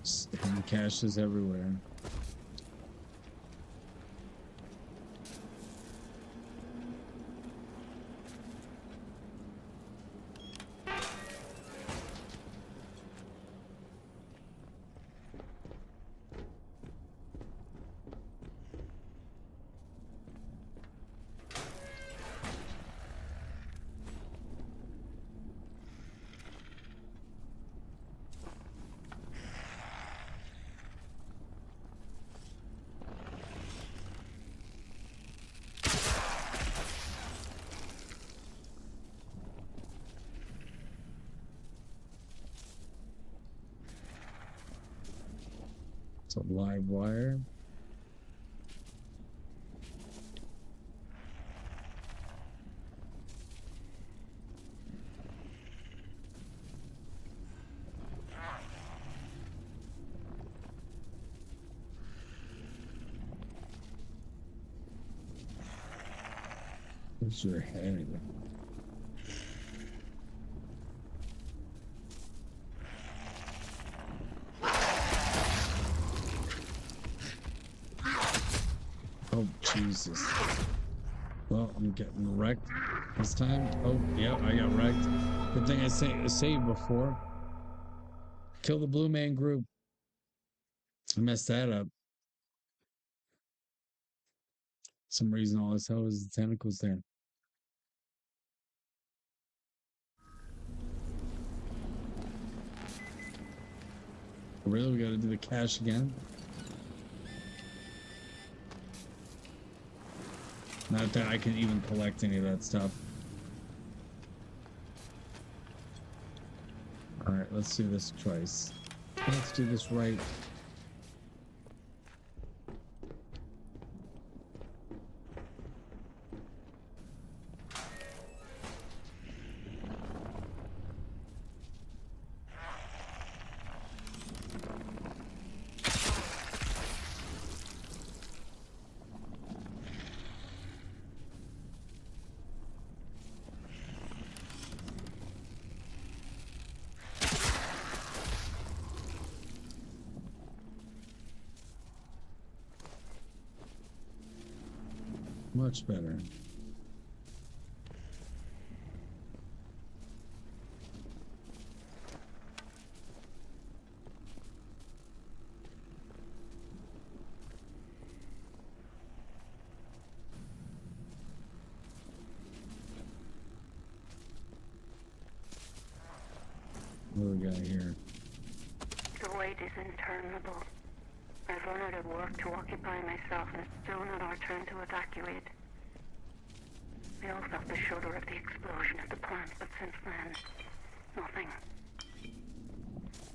Spam caches everywhere. It's a live wire. What's your head? Oh, Jesus. Well, I'm getting wrecked this time. Oh, yeah, I got wrecked. Good thing I saved before. Kill the Blue Man Group. I messed that up. Some reason all I saw was the tentacles there. Really? We gotta do the cache again? Not that I can even collect any of that stuff. Alright, let's do this twice. Let's do this right. Much better. What do we got here? The wait is interminable. I've run out of work to occupy myself, and it's still not our turn to evacuate. We all felt the shudder of the explosion at the plant, but since then, nothing.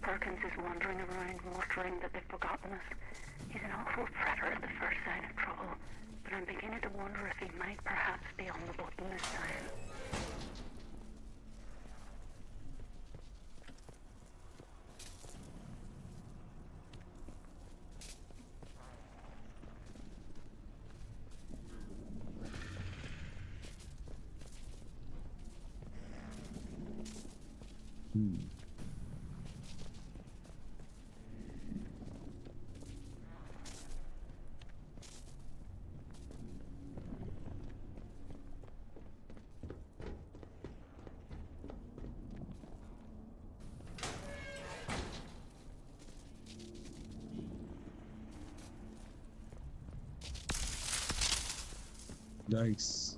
Perkins is wandering around, muttering that they've forgotten us. He's an awful predator at the first sign of trouble, but I'm beginning to wonder if he might perhaps be on the button this time. Yikes.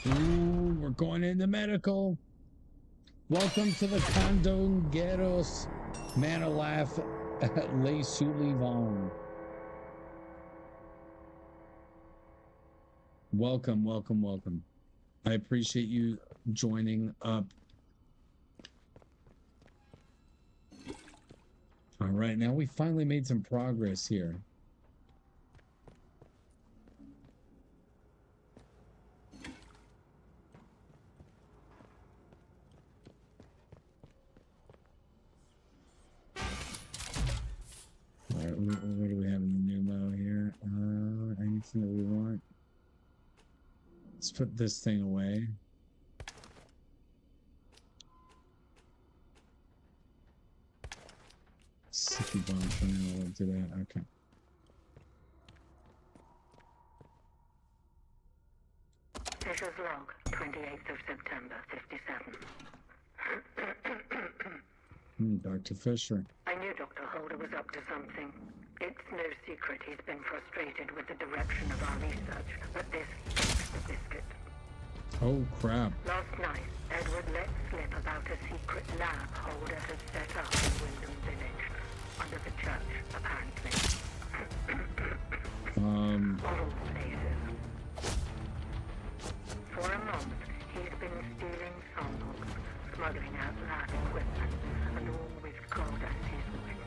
Ooh, we're going into medical. Welcome to the Condongueros Manalath Le Sullivan. Welcome, welcome, welcome. I appreciate you joining up. All right, now we finally made some progress here. What do we have in the pneumo here? Anything that we want? Let's put this thing away. Sicky bomb for now. We'll do that. Okay. Fisher's log, 28th of September, 57. Dr. Fisher. I knew Dr. Holder was up to something. It's no secret he's been frustrated with the direction of our research, but this takes the biscuit. Oh, crap. Last night, Edward let slip about a secret lab Holder has set up in Wyndham Village, under the church, apparently. All places. For a month, he's been stealing samples, smuggling out lab equipment, and always called us his witness.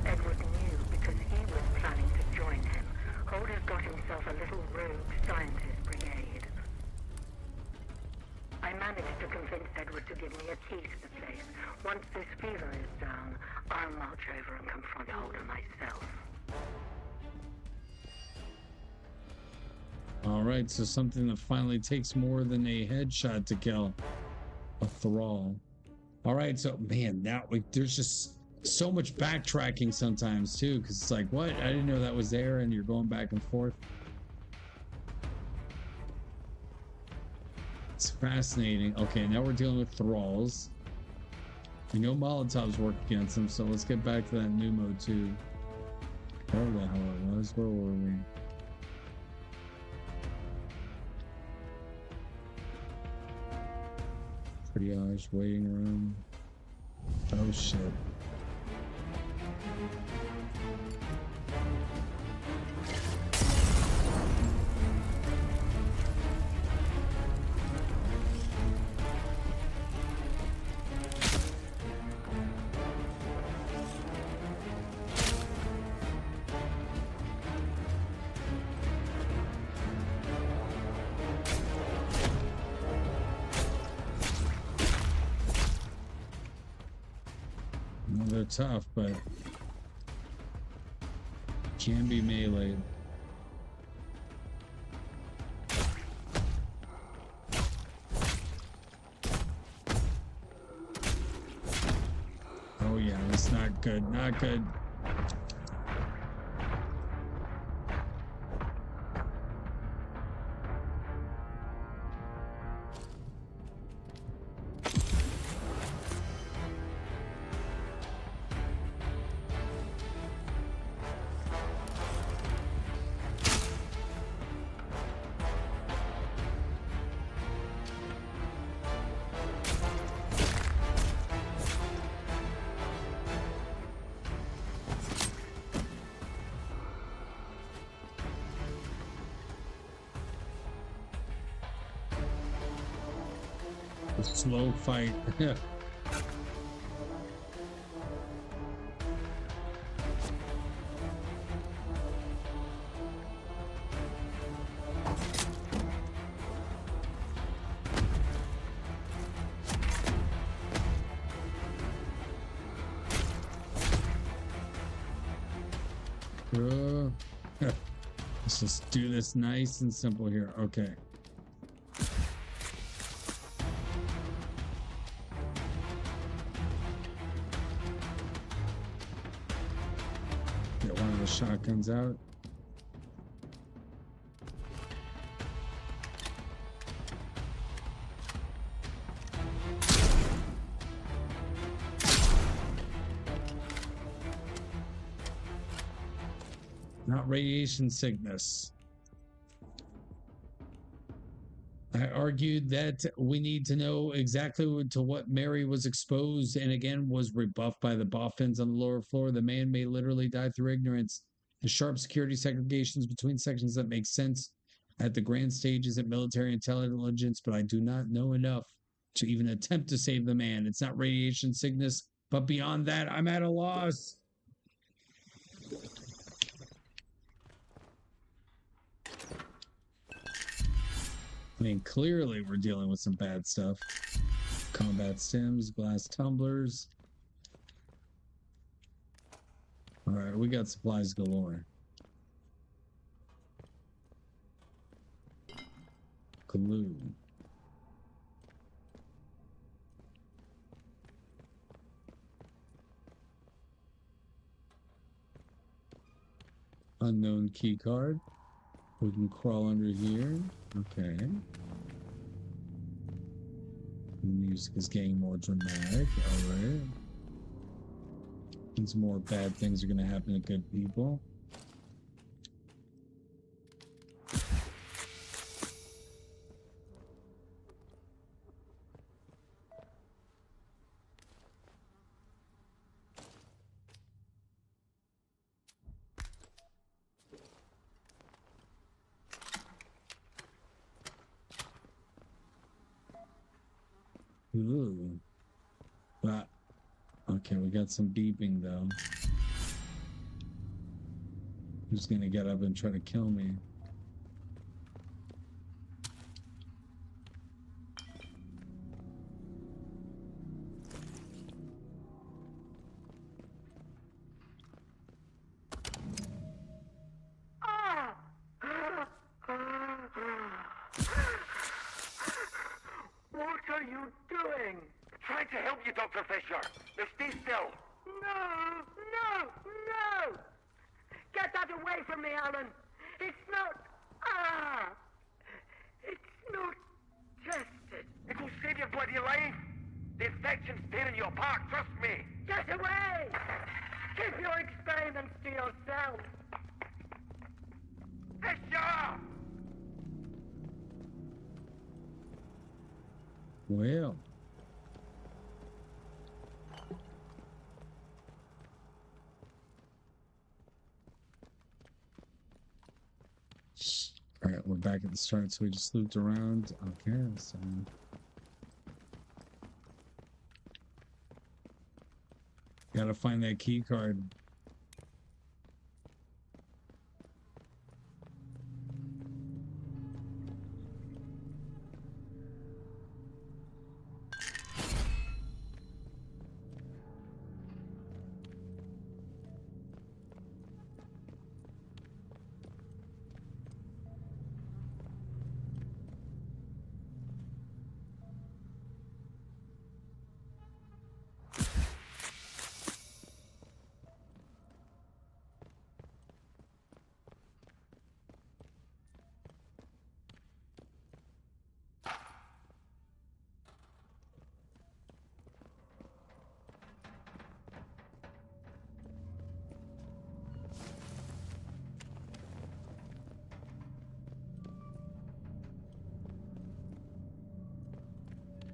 Edward knew because he was planning to join him. Holder's got himself a little rogue scientist brigade. I managed to convince Edward to give me a key to the place. Once this fever is down, I'll march over and confront Holder myself. All right, so something that finally takes more than a headshot to kill a thrall. All right, so man, there's just so much backtracking sometimes too, because it's like, what? I didn't know that was there, and you're going back and forth. It's fascinating. Okay, now we're dealing with thralls. We know Molotovs work against them, so let's get back to that pneumo too. Wherever the hell it was, where were we? Triage, waiting room. Oh shit. tough, but can be melee. Oh yeah, that's not good, not good. A slow fight. Let's just do this nice and simple here. Okay. Get one of the shotguns out. Not radiation sickness. I argued that we need to know exactly to what Mary was exposed and again was rebuffed by the boffins on the lower floor. The man may literally die through ignorance. The sharp security segregations between sections that make sense at the grand stages at military intelligence, but I do not know enough to even attempt to save the man. It's not radiation sickness, but beyond that, I'm at a loss. I mean, clearly we're dealing with some bad stuff. Combat stims, glass tumblers. All right, we got supplies galore. Glue. Unknown key card. We can crawl under here. Okay. The music is getting more dramatic. All right. Means more bad things are going to happen to good people. Ooh. But, okay, we got some beeping though. Who's gonna get up and try to kill me? What are you doing? Trying to help you, Dr. Fisher. Now stay still. No, no, no! Get that away from me, Alan. It's not... It's not tested. It will save your bloody life. The infection's tearing you apart, trust me. Get away! Keep your experiments to yourself. Fisher! Well. All right, we're back at the start, so we just looped around. Okay, so gotta find that key card.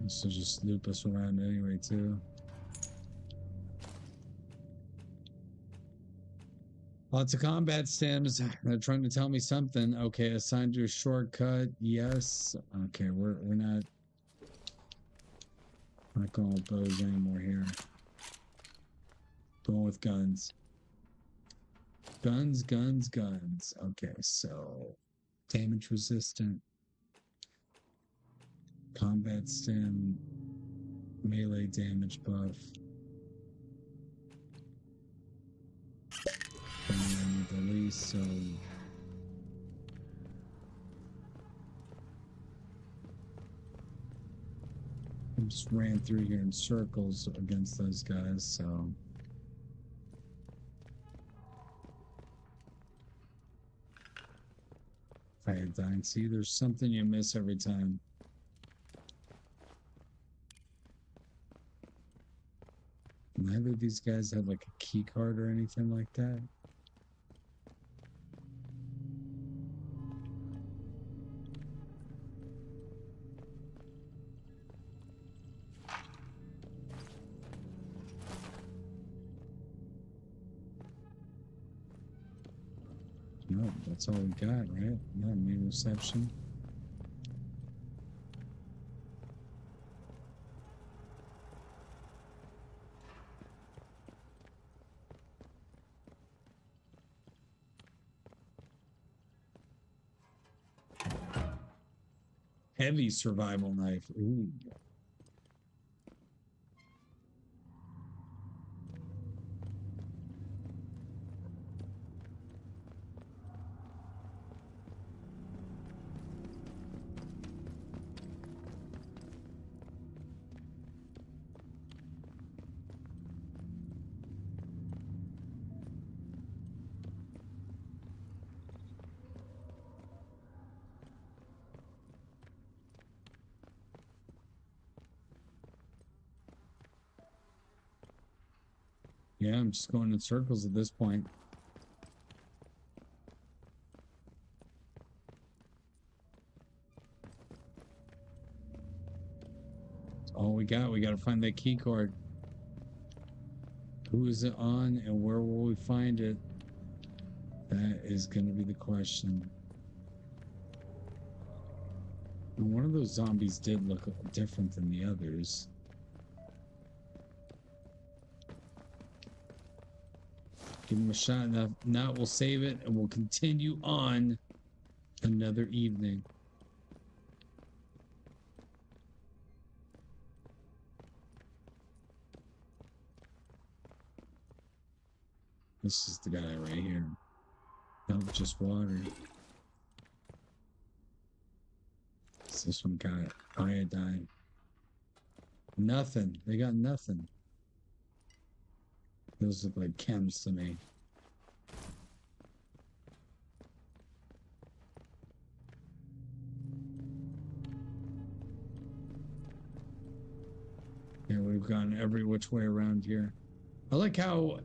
This will just loop us around anyway, too. Lots of combat stims. They're trying to tell me something. Okay, assigned to a shortcut. Yes. Okay, we're not going with bows anymore here. Going with guns. Guns, guns, guns. Okay, so damage resistant. Combat stim. Melee damage buff. And then the least, so I just ran through here in circles against those guys, so iodine. See, there's something you miss every time. Neither of these guys have like a key card or anything like that. No, that's all we got, right? No main reception. Heavy survival knife. Ooh. Yeah, I'm just going in circles at this point. That's all we got. We got to find that key card. Who is it on and where will we find it? That is going to be the question. And one of those zombies did look different than the others. Give him a shot. If not, we'll save it and we'll continue on another evening. This is the guy right here. Nope, just water. What's this one got? Iodine. Nothing. They got nothing. Those look like chems to me. Yeah, we've gone every which way around here. I like how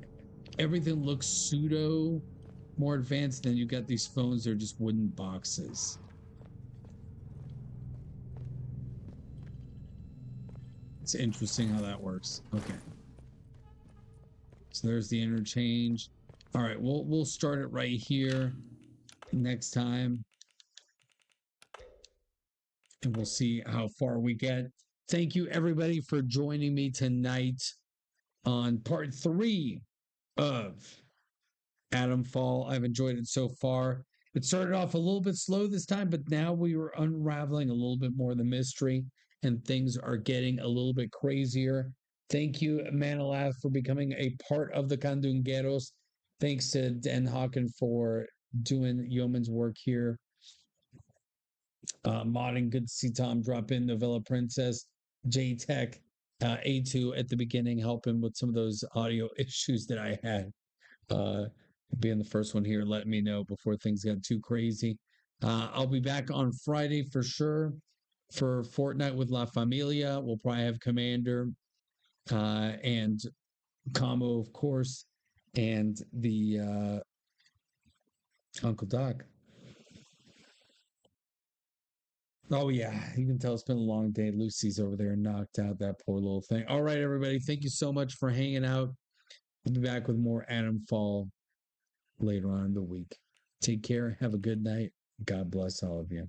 everything looks pseudo more advanced than you got these phones. They're just wooden boxes. It's interesting how that works. Okay. So there's the interchange. All right, we'll start it right here next time. And we'll see how far we get. Thank you everybody for joining me tonight on part 3 of Atomfall. I've enjoyed it so far. It started off a little bit slow this time, but now we were unraveling a little bit more of the mystery and things are getting a little bit crazier. Thank you, Manalath, for becoming a part of the Candungueros. Thanks to Dan Hawken for doing yeoman's work here. Modding, good to see Tom drop in. Novella Princess, J-Tech, A2 at the beginning, helping with some of those audio issues that I had. Being the first one here, letting me know before things got too crazy. I'll be back on Friday for sure for Fortnite with La Familia. We'll probably have Commander and Combo, of course, and the Uncle Doc. Oh yeah, you can tell it's been a long day. Lucy's over there knocked out, that poor little thing. All right, everybody, thank you so much for hanging out. We'll be back with more Atomfall later on in the week. Take care. Have a good night. God bless all of you.